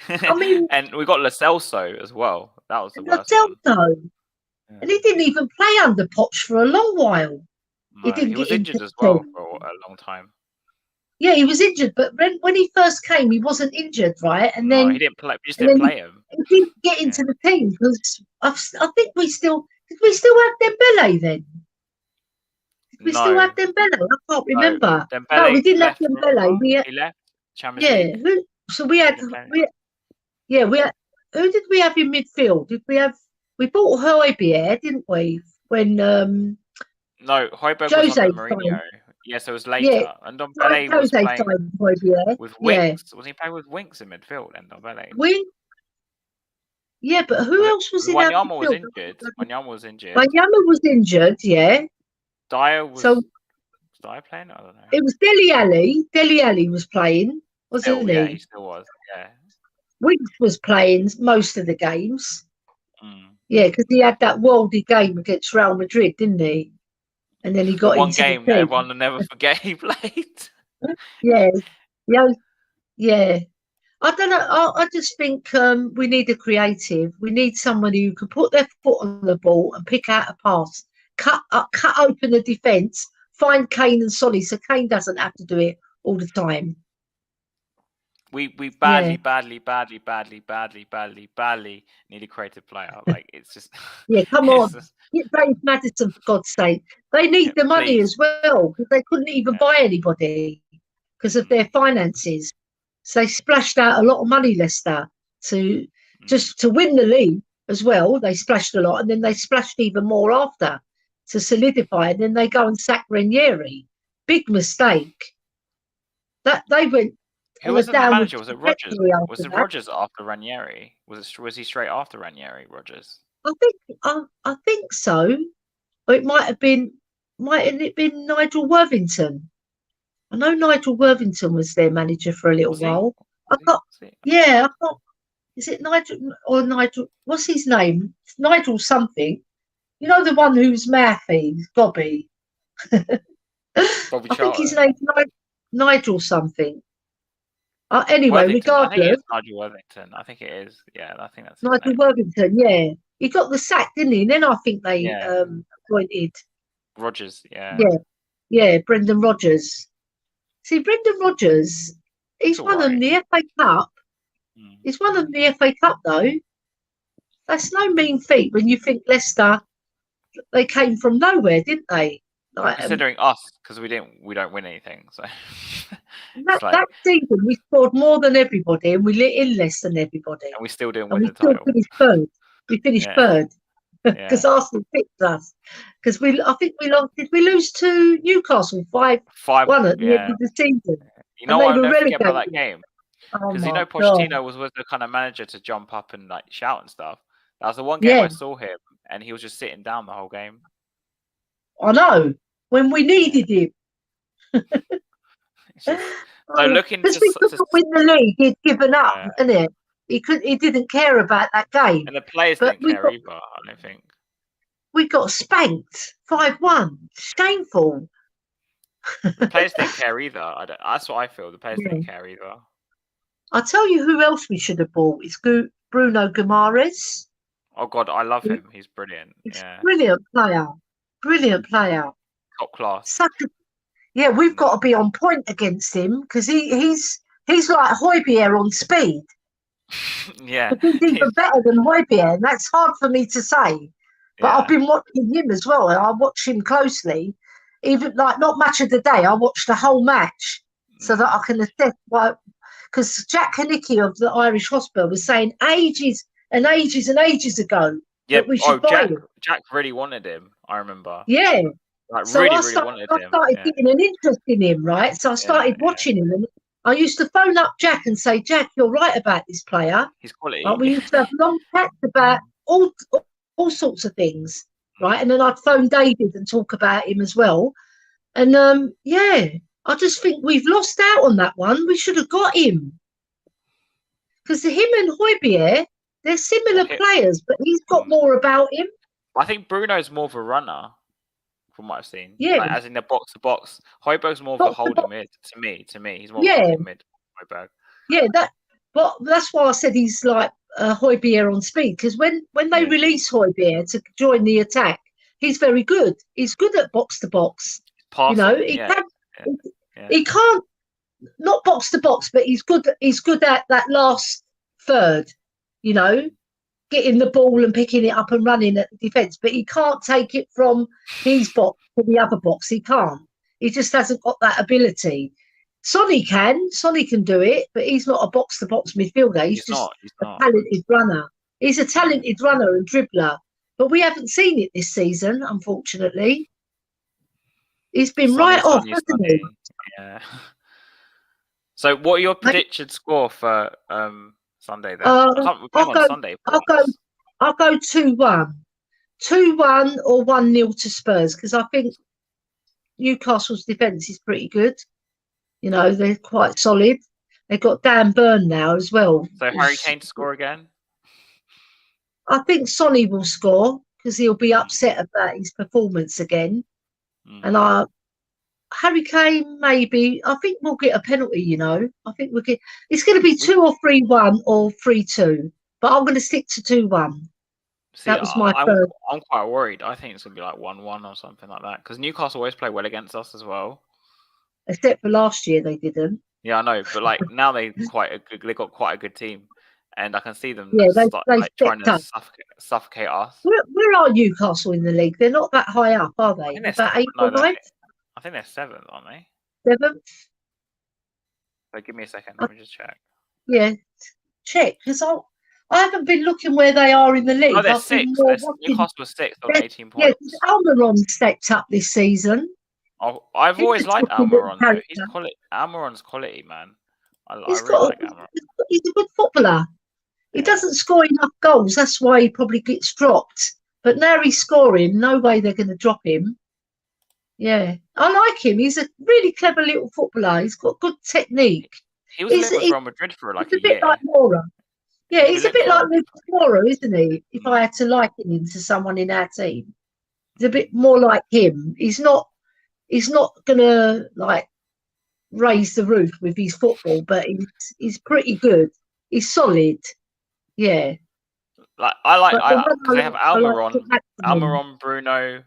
I mean, and we got Lo Celso as well. That was the worst one. And he didn't even play under Poch for a long while. No, he was injured as well for a long time. Yeah, he was injured, but when he first came, he wasn't injured, right? And then he didn't play. We just didn't play him. He didn't get into the team because I think we still have Dembele then. Did we still have Dembele? I can't remember. No, we didn't have Dembele. He left Champions League. So we had. Who did we have in midfield? We bought Højbjerg, didn't we? When no, Højbjerg was under Mourinho. Yes, it was later. Yeah. And Ndombele was playing with Winks. Yeah. Was he playing with Winks in midfield? And Ndombele. Yeah, but who else was in that midfield? Wanyama was injured. Wanyama was injured. Yeah. Dyer was. So, was Dyer playing? I don't know. It was Dele Alli. Dele Alli was playing, wasn't he? Yeah, he still was. Yeah. Winks was playing most of the games. Mm. Yeah, because he had that worldy game against Real Madrid, didn't he? And then he got one into game the that everyone will never forget he played. Yeah. I don't know. I just think we need a creative. We need somebody who can put their foot on the ball and pick out a pass, cut open the defence, find Kane and Solly so Kane doesn't have to do it all the time. We badly need a creative player. Like it's just come on. Get James Maddison for God's sake. They need the money as well because they couldn't even buy anybody because of their finances. So they splashed out a lot of money, Leicester, to win the league as well. They splashed a lot, and then they splashed even more after to solidify. And then they go and sack Ranieri. Big mistake. That they went. Who was the manager? Was it Rodgers? Was it Rodgers after Ranieri? Was he straight after Ranieri, Rodgers? I think so. Or it might have been. Mightn't it been Nigel Worthington? I know Nigel Worthington was their manager for a little while. I can't. Is it Nigel or Nigel? What's his name? It's Nigel something. You know the one who's mouthy, Bobby. Bobby I think his name's Nigel something. Anyway, regardless. I think it's Nigel Worthington. I think it is. Yeah, I think that's Nigel Worthington. Yeah, he got the sack, didn't he? And then I think they appointed Rodgers. Yeah, Brendan Rodgers. See, Brendan Rodgers, he's won them the FA Cup. He's won them the FA Cup, though. That's no mean feat when you think Leicester, they came from nowhere, didn't they? Like, considering us, because we don't win anything. So that season, we scored more than everybody, and we lit in less than everybody. And we still didn't win the title. We finished third. Because Arsenal picked us. Because I think we lost. Did we lose to Newcastle 5-1 at the end of the season? You know what? I'll never forget about that game. Because Pochettino was the kind of manager to jump up and like shout and stuff. That was the one game I saw him, and he was just sitting down the whole game. I know when we needed him. So looking to win the league, he'd given up, isn't it? He didn't care about that game. And the players didn't care either, I don't think. We got spanked 5-1. Shameful. The players didn't care either. That's what I feel. The players didn't care either. I'll tell you who else we should have bought. It's Bruno Guimaraes. Oh, God, I love him. He's brilliant. Brilliant player. Brilliant player. Top class. We've got to be on point against him because he's like Højbjerg on speed. Yeah. He's even better than Højbjerg, and that's hard for me to say. But I've been watching him as well, and I watch him closely. even like not match of the day. I watched the whole match so that I can assess why. Because Jack Hanicki of the Irish Hospital was saying ages and ages and ages ago that we should buy him. Jack really wanted him. I remember. Yeah. Like So really I wanted him. started getting an interest in him, right? So I started watching him, and I used to phone up Jack and say, "Jack, you're right about this player. He's quality." Like, we used to have long chats about all sorts of things, right? And then I'd phone David and talk about him as well. And I just think we've lost out on that one. We should have got him because him and Højbjerg, they're similar players, but he's got more about him. I think Bruno's more of a runner. From what I've seen, like, as in the box to box. Højbjerg's more of a holding mid. To me, he's more of a holding mid. Højbjerg. Yeah, that's why I said he's like Højbjerg on speed. Because when they release Højbjerg to join the attack, he's very good. He's good at box to box. Passing, he can't not box to box, but he's good. He's good at that last third. Getting the ball and picking it up and running at the defence, but he can't take it from his box to the other box. He can't. He just hasn't got that ability. Sonny can do it, but he's not a box-to-box midfielder. He's just a talented runner. He's a talented runner and dribbler, but we haven't seen it this season, unfortunately. He's been right off, hasn't he? Yeah. So what are your predicted score for Sunday then? I'll go 2-1. 2-1 or 1-0 to Spurs, because I think Newcastle's defence is pretty good. They're quite solid. They've got Dan Burn now as well. So Harry Kane to score again? I think Sonny will score because he'll be upset about his performance again. And Harry Kane, maybe. I think we'll get a penalty, I think we'll get... It's going to be 2 or 3-1 or 3-2. But I'm going to stick to 2-1. That was my first. I'm quite worried. I think it's going to be like 1-1 or something like that. Because Newcastle always play well against us as well. Except for last year, they didn't. Yeah, I know. But now they got quite a good team. And I can see them trying to suffocate us. Where are Newcastle in the league? They're not that high up, are they? About 8th or 9th? I think they're 7th, aren't they? 7th? So give me a second. Let me just check. Yeah, check. Because I haven't been looking where they are in the league. No, they're 6th. Newcastle was 6th on 18 points. Yeah, Almiron stepped up this season. I've always liked Almiron. Almiron's quality, man. I really like Almiron. He's a good footballer. He doesn't score enough goals. That's why he probably gets dropped. But now he's scoring. No way they're going to drop him. Yeah, I like him. He's a really clever little footballer. He's got good technique. He was with Real Madrid for like a year. Bit like Moura. Yeah, he's a bit like Lucas Moura, isn't he? If I had to liken him to someone in our team, he's a bit more like him. He's not gonna raise the roof with his football, but he's pretty good. He's solid. Yeah. They have Almiron, Bruno,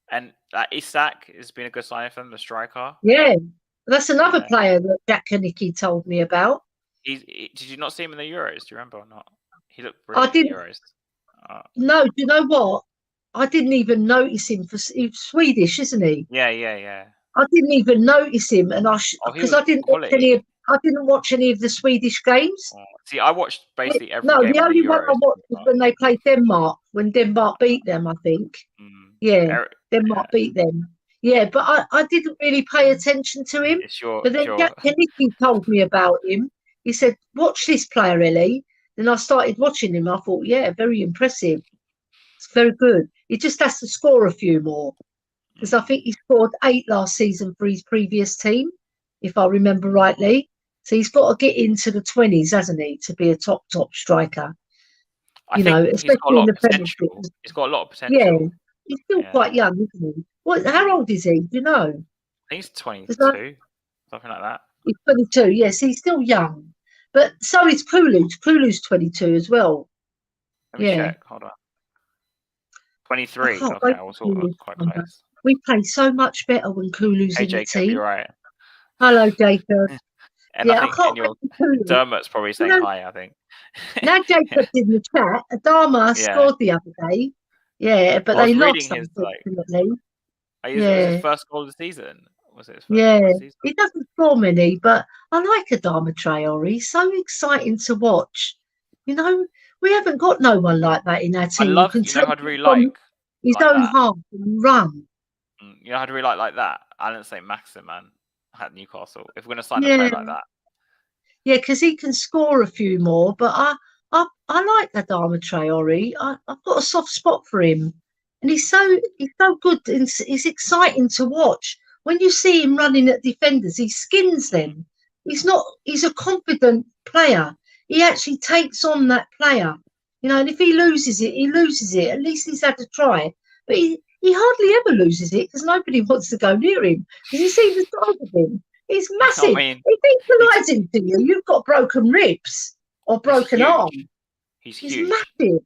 and Isak has been a good signing for them, the striker. Yeah, that's another player that Jack Hanicki told me about. Did you not see him in the Euros? Do you remember or not? He looked brilliant in the Euros. No, do you know what? I didn't even notice him. He's Swedish, isn't he? Yeah. I didn't even notice him, and because I didn't watch any of the Swedish games. See, I watched basically every game. No, the only one I watched was when they played Denmark. When Denmark beat them, I think. Yeah, Denmark beat them. Yeah, but I didn't really pay attention to him. But then Jack Hanicki told me about him. He said, "Watch this player, Ellie." Then I started watching him. I thought, yeah, very impressive. It's very good. He just has to score a few more. Because I think he scored 8 last season for his previous team, if I remember rightly. So he's got to get into the 20s, hasn't he, to be a top striker? Especially in the Premiership. He's got a lot of potential. Yeah, he's still quite young, isn't he? How old is he? Do you know? I think he's 22, something like that. He's 22, yes, he's still young. But so is Kulu. Kulu's 22 as well. Let me check. Hold on. 23. Okay, I was quite close. We play so much better when Kulu's in Jacob, the team. You're right. Hello, Jacob. And I think Dermot's probably saying hi, I think. Now Jacob's in the chat. Adama scored the other day. Yeah, but they lost, unfortunately. It was his first goal of the season. Was it his first Yeah, goal of the season? he doesn't score many, but I like Adama Traore. He's so exciting to watch. You know, we haven't got no one like that in our I team who love, can you know, take who I'd it really from his like own that. half and run. You know, I'd really like that. Alan St. Maximin, man, at Newcastle. If we're going to sign a Yeah, player like that. yeah, because he can score a few more. But I like Adama Traore. I've got a soft spot for him, and he's so good and he's exciting to watch. When you see him running at defenders, he skins them. He's a confident player. He actually takes on that player, you know. And if he loses it, he loses it. At least he's had to try. But he hardly ever loses it because nobody wants to go near him. Because you see the size of him. He's I massive. mean, If he he's, collides into you, you've got broken ribs or he's broken huge. arm. He's He's huge. massive.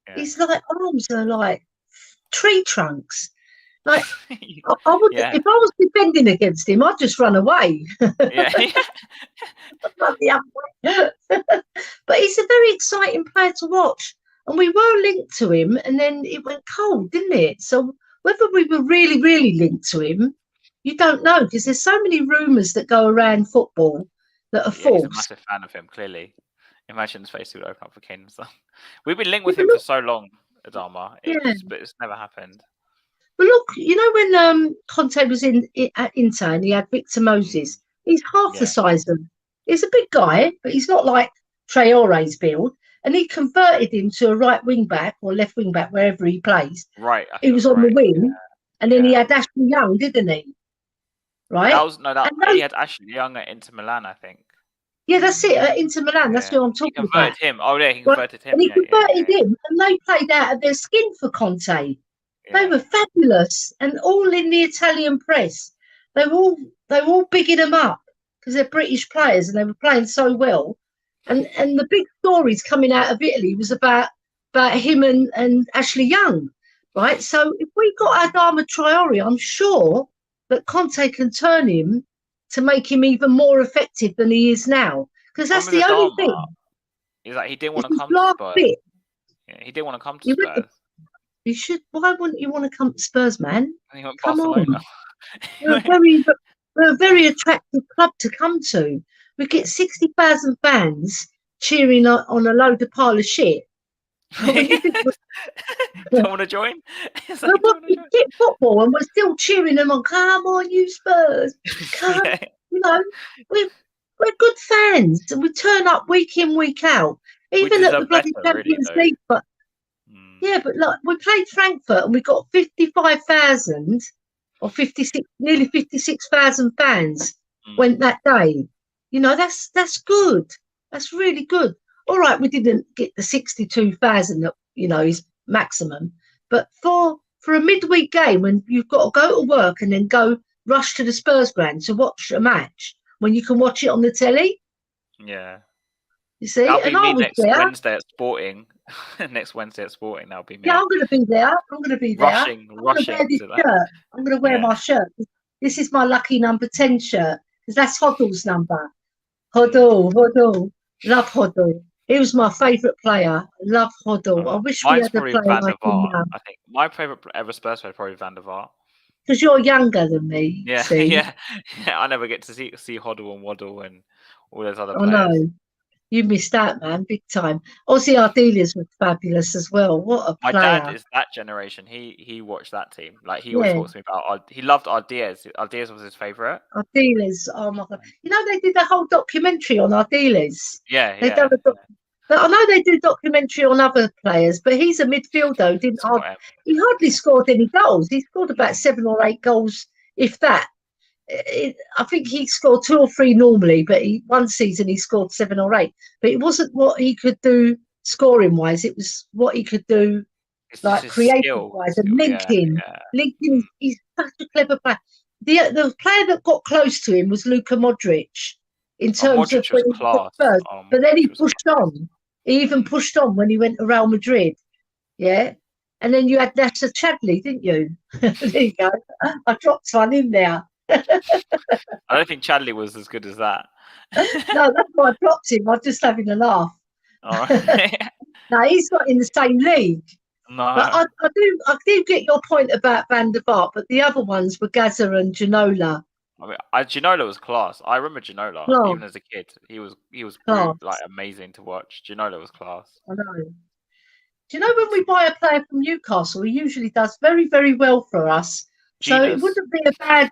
Yeah. His like arms are like tree trunks. Like I would, Yeah. if I was defending against him, I'd just run away. Yeah. Run the other way. But he's a very exciting player to watch. And we were linked to him, and then it went cold, didn't it? So whether we were really, really linked to him, you don't know, because there's so many rumours that go around football that are Yeah, he's a false. massive fan of him, clearly. Imagine his face would open up for Kane and stuff. We've been linked Yeah, with but him for look, so long, Adama. yeah. But it's never happened. But look, you know when Conte was at Inter and he had Victor Moses, he's half the Yeah. size of. He's a big guy, but he's not like Traore's build. And he converted him to a right wing back or left wing back wherever he plays. Right. I He think was that's on the right. wing, and then he Yeah. had Ashley Young, didn't he? That Right? was that And he those, had Ashley Young at Inter Milan, I think. yeah, that's it. At Inter Milan, that's Yeah. who I'm He talking about. converted him. Oh yeah, he Right? converted him. And he Yeah, yeah, converted yeah. him, and they played out of their skin for Conte. They Yeah. were fabulous, and all in the Italian press. They were all bigging them up because they're British players and they were playing so well. And the big stories coming out of Italy was about him and Ashley Young, right? So if we got Adama Traore, I'm sure that Conte can turn him to make him even more effective than he is now. Because that's Problem with the only Adama thing. is that he didn't It's want to his come to last Spurs. bit. Yeah, he didn't want to come to You Spurs. You should. Why wouldn't you want to come to Spurs, man? And he went Come Barcelona. on. We're a very attractive club to come to. We get 60,000 fans cheering on a load of pile of shit. When you think Don't want to join? It's like, we're don't want to watching shit football and we're still cheering them on, come on, you Spurs. Come. Yeah. You know, we're good fans and we turn up week in, week out. We Even at the deserve better, bloody really, Champions though. League. But yeah, but like we played Frankfurt and we got 55,000 or 56, nearly 56,000 fans went that day. You know, that's good. That's really good. All right, we didn't get the 62,000 that, you know, is maximum. But for a midweek game when you've got to go to work and then go rush to the Spurs ground to watch a match when you can watch it on the telly. Yeah. You see? That'll And be I me was next there. Wednesday at Sporting. Next Wednesday at Sporting, that'll be me. Yeah, I'm going to be there. I'm going to be there. Rushing I'm going to wear this to shirt. that. I'm going to wear my shirt. This is my lucky number 10 shirt because that's Hoddle's number. Hoddle. Love Hoddle. He was my favourite player. Love Hoddle. I wish we had a player like him now. I think my favourite ever Spurs player is probably Van der Vaart. Because you're younger than me. Yeah, see? yeah. I never get to see Hoddle and Waddle and all those other players. I know. You missed out, man, big time. Ozzy Ardelius was fabulous as well. What a player. My dad is that generation. He watched that team. Like he always talks to me about. He loved Ardiles. Ardiles was his favourite. Ardiles, oh my god! You know they did a whole documentary on Ardiles. Yeah. But I know they do documentary on other players, but he's a midfielder. He hardly scored any goals. He scored about 7 or 8 goals, if that. I think he scored 2 or 3 normally, but one season he scored 7 or 8. But it wasn't what he could do scoring wise. It was what he could do, like creative wise and linking. Linking. He's such a clever player. The player that got close to him was Luka Modric in terms of when he got first. But then he pushed on. He even pushed on when he went to Real Madrid. Yeah. And then you had Nasser Chadley, didn't you? There you go. I dropped one in there. I don't think Chadley was as good as that. No, that's why I dropped him. I was just having a laugh. All right. No, he's not in the same league. But No, I do get your point about Van der Vaart, but the other ones were Gaza and Ginola. I mean, Ginola was class. I remember Ginola Class, even as a kid. He was like class. amazing to watch. Ginola was class. I know. Do you know when we buy a player from Newcastle, he usually does very, very well for us. So it Genius. wouldn't be a bad.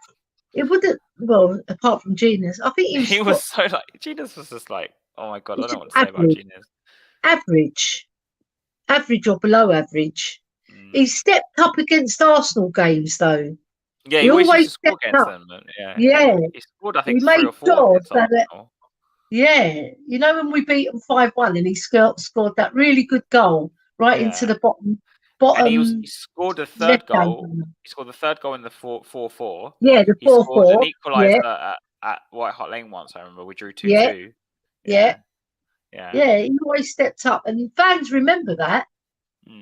It wouldn't. Well, apart from Genius, I think he was He was so like Genius was just like, oh my god, I it's don't know just what to say about Genius. average, average or below average. He Mm. stepped up against Arsenal games, though. Yeah, he He always used always to score stepped against up. them. Yeah, Yeah, he scored I he think three made or four sure against that. Arsenal. Yeah, you know when we beat them 5-1 and he scored that really good goal right into Yeah, the and he bottom scored the third left hand goal. corner. He scored the third goal in the 4-4. Yeah, the He scored an 4-4. Yeah, equaliser at White Hart Lane once. I remember we drew yeah, 2-2. yeah, Yeah, yeah. yeah. He always stepped up, and fans remember that.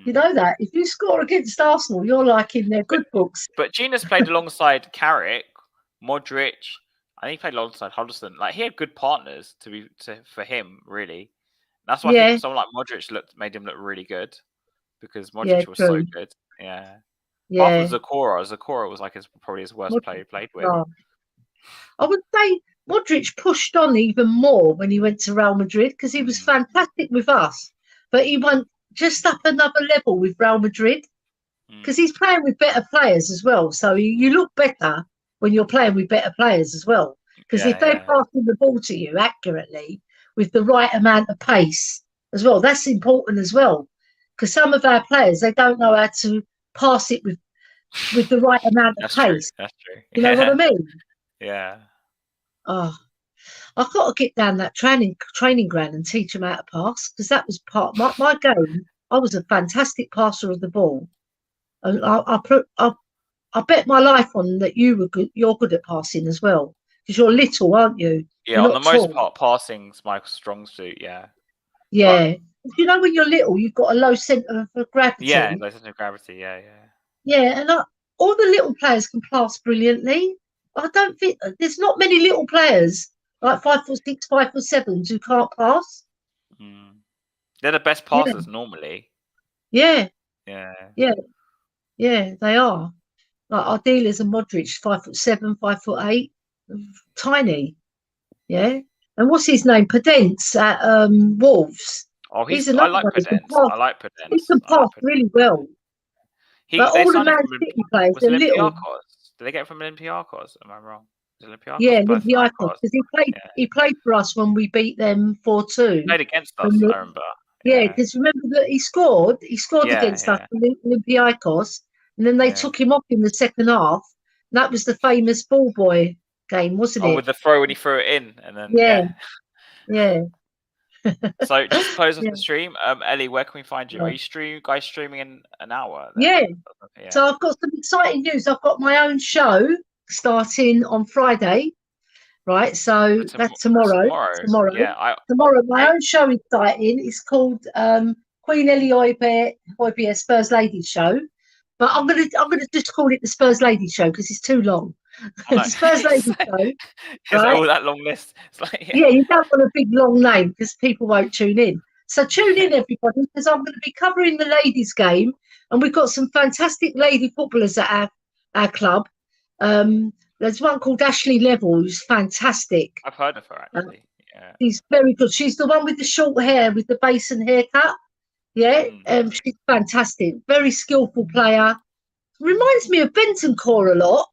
You Mm. know that if you score against Arsenal, you're like in their But good books. but Genius played alongside Carrick, Modric. I think he played alongside Huddleston. Like he had good partners for him really. That's why I think Yeah, someone like Modric made him look really good because yeah, Modric was so true. good. Yeah. Apart from Yeah, Zakora was like probably his worst player he Modric, played with. oh, I would say Modric pushed on even more when he went to Real Madrid because he was Mm, fantastic with us, but he went just up another level with Real Madrid because mm. he's playing with better players as well. So you look better when you're playing with better players as well. Because if Yeah, they're yeah. passing the ball to you accurately with the right amount of pace as well, that's important as well. Because some of our players they don't know how to pass it with the right amount of That's true. pace. That's true. You know what I Yeah. mean? Yeah. Oh, I've got to get down that training ground and teach them how to pass because that was part of my game. I was a fantastic passer of the ball. And I bet my life on that you were good. You're good at passing as well because you're little, aren't you? Yeah, You're on the not most tall. part, passing's my strong suit, yeah. But Yeah. You know when you're little, you've got a low centre of yeah, gravity. no sense of gravity, yeah, yeah. Yeah, and all the little players can pass brilliantly. I don't think there's not many little players like 5'6", 5'7" who can't pass. Mm. They're the best Yeah, passers normally. yeah, Yeah. yeah, yeah. They are. Like our dealers and Modric, 5'7", 5'8", tiny. Yeah. And what's his name? Pedence at Wolves. Oh, He's I another like one who can Pedence. pass. I like He Pedence. can I like pass Pedence. really well. They But all the signed him Man from City players, was they're little. Olympiacos. Did they get it from Olympiacos? Am I wrong? Is Yeah, Olympiacos or Olympiacos, Panathinaikos? because Yeah. he played for us when we beat them 4-2. Played against From us, the, I remember. yeah, Yeah. because remember that he scored Yeah, against us yeah, for Olympiacos, and then they yeah. took him off in the second half. And that was the famous ball boy game, wasn't Oh, it? with the throw when he threw it in and then Yeah, yeah. yeah, So just to close off yeah. the stream, Ellie, where can we find you? Are you guys streaming in an hour then? Yeah. Yeah. So I've got some exciting news. I've got my own show starting on Friday, right? So that's tomorrow. Tomorrow. Tomorrow. Yeah, Tomorrow, my I own show is starting. It's called Queen Ellie Hoybier Spurs Ladies Show. But I'm gonna just call it the Spurs Ladies Show because it's too long. I The know. Spurs Ladies Show, It's right? all that long list. It's like Yeah, you don't want a big long name because people won't tune in. So tune in, everybody, because I'm going to be covering the ladies' game, and we've got some fantastic lady footballers at our club. There's one called Ashley Level, who's fantastic. I've heard of her Uh, actually. Yeah. she's very good. She's the one with the short hair, with the basin haircut. Yeah, Mm. she's fantastic. Very skillful player. Reminds me of Bentancur a lot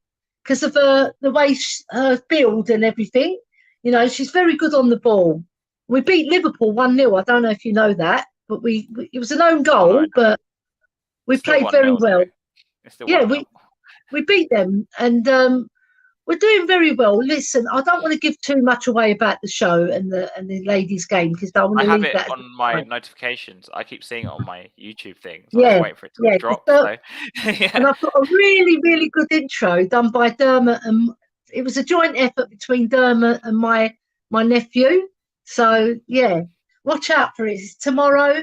because of the way her build and everything. You know, she's very good on the ball. We beat Liverpool 1-0. I don't know if you know that, but it was an own Oh no, goal, but we it's still played one very nil though. well. It's still Yeah, 1-0. we beat them, and we're doing very well. Listen, I don't want to give too much away about the show and the ladies' game because I want I to have leave it that as on a my surprise. notifications. I keep seeing it on my YouTube thing, so I'm just Yeah, waiting for it to yeah. drop. So And yeah. I've got a really, really good intro done by Dermot, and it was a joint effort between Dermot and my nephew. So yeah, watch out for it. It's tomorrow.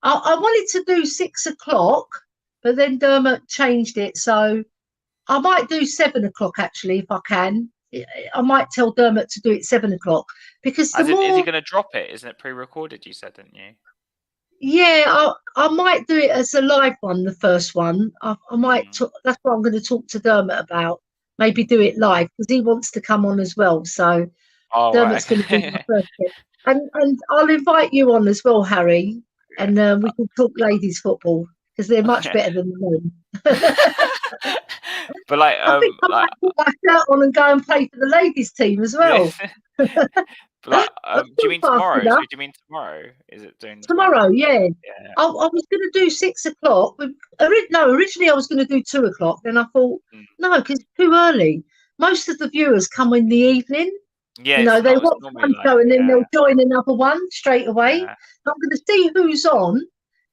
I wanted to do 6 o'clock, but then Dermot changed it, so I might do 7 o'clock actually if I can. I might tell Dermot to do it 7 o'clock because the As in, is he more going to drop it? Isn't it pre-recorded? You said, didn't you? Yeah, I might do it as a live one, the first one. I might Mm. talk, that's what I'm going to talk to Dermot about. Maybe do it live because he wants to come on as well. So Oh, right. Dermot's going to be my Okay. first guest. And I'll invite you on as well, Harry, and we can talk ladies football because they're much Yeah. better than the men. But like, I think I might put my shirt on and go and play for the ladies team as yeah. well. But like, I'm do you still mean fast tomorrow? So enough. do you mean tomorrow? Is it doing tomorrow? Tomorrow, yeah. Yeah. I was going to do 6 o'clock. No, originally I was going to do 2 o'clock. Then I thought, Mm. no, because it's too early. Most of the viewers come in the evening. Yeah, You know, it's they not. It's watch normally one like, show and then yeah, they'll join another one straight away. yeah. So I'm going to see who's on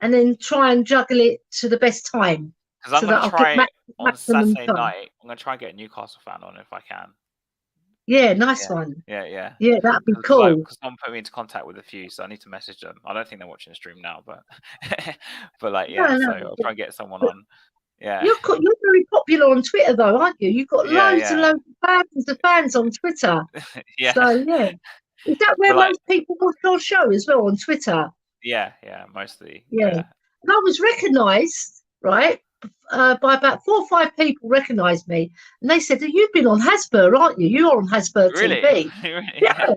and then try and juggle it to the best time Because I'm so that gonna I'll get try it on maximum Saturday time. night. I'm gonna try and get a Newcastle fan on if I can. Yeah, nice Yeah, one. yeah. Yeah, that'd be Because cool. someone put me into contact with a few, so I need to message them. I don't think they're watching the stream now, but but like, No, yeah. So no. I'll try and get someone But on. Yeah, you're very popular on Twitter, though, aren't you? You've got loads and yeah, loads of thousands of fans on Twitter. yeah. So yeah, is that where But like, most people watch your show as well on Twitter? yeah, mostly, Yeah, yeah. and I was recognised, right, by about 4 or 5 people recognised me, and they said, "Oh, you've been on Hasbro, aren't you? You're on Hasbro Really, TV." yeah, Yeah,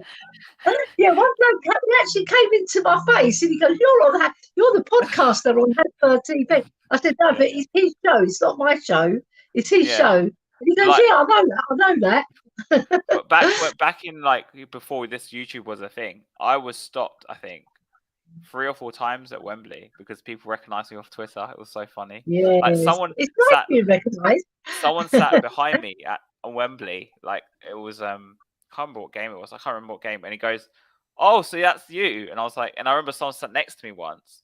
yeah. One bloke he actually came into my face and he goes, You're the podcaster on Hasbro TV." I said, "No, yeah, but it's his show. It's not my show. It's his yeah. show." And he But goes, like, "Yeah, I know that. I know that." but back in like before this YouTube was a thing, I was stopped. I think 3 or 4 times at Wembley because people recognised me off Twitter. It was so funny. Like Yes, it's nice sat being recognised. someone sat behind me at Wembley. Like it was I can't remember what game it was. I can't remember what game. And he goes, "Oh, so that's you?" And I was like, and I remember someone sat next to me once.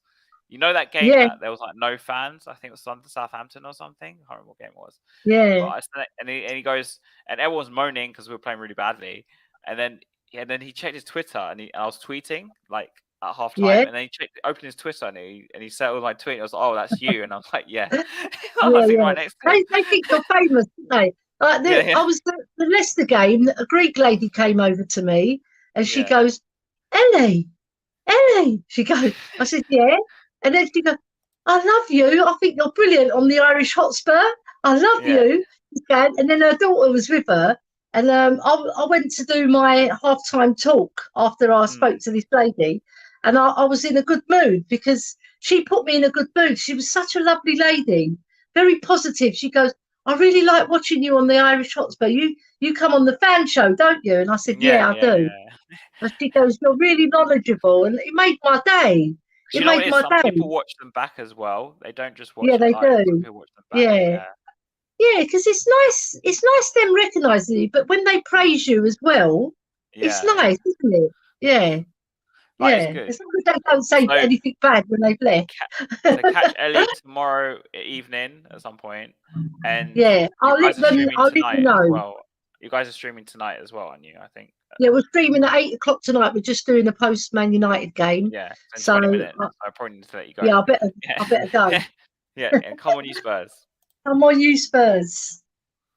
You know that game Yeah, that there was like no fans. I think it was Southampton or something. I can't remember what game it was. But yeah, I said, and he goes, and everyone's moaning because we were playing really badly. And then he checked his Twitter and I was tweeting like at half yeah, time, and then opened his Twitter and he said all my tweet. I was like, "Oh, that's you," and I was like, "Yeah." I yeah, was sitting yeah. right next to him. They think you're famous, don't they? Yeah, yeah, I was at the Leicester game. A Greek lady came over to me, and she yeah, goes, "Ellie, Ellie." She goes, I said, "Yeah," and then she goes, "I love you. I think you're brilliant on the Irish Hotspur. I love yeah. you." And then her daughter was with her, and I went to do my halftime talk after I spoke Mm. to this lady, and I was in a good mood because she put me in a good mood. She was such a lovely lady, very positive. She goes, "I really like watching you on the Irish Hotspur. You come on the fan show, don't you?" And I said, Yeah, "Yeah, I yeah, do." yeah. And she goes, "You're really knowledgeable," and it made my day. 'Cause It you know what made it is? my Some day. people watch them back as well. They don't just Yeah, watch it they live. Some do. people watch them back. Yeah, Yeah, yeah, because it's nice. It's nice them recognising you, but when they praise you as well, it's yeah, yeah. nice, isn't it? Yeah, Like it's yeah. good. As long as they don't say So anything bad when they've left. catch Ellie tomorrow evening at some point, and Yeah, you guys are streaming I'll let you tonight as know. well. You guys are streaming tonight as well, aren't you? I think. Yeah, we're streaming at 8 o'clock tonight. We're just doing a post Man United game. Yeah, it's in So 20 minutes. So I probably need to let you go. yeah, Yeah, I better go. yeah, and come on, you Spurs. Come on, you Spurs.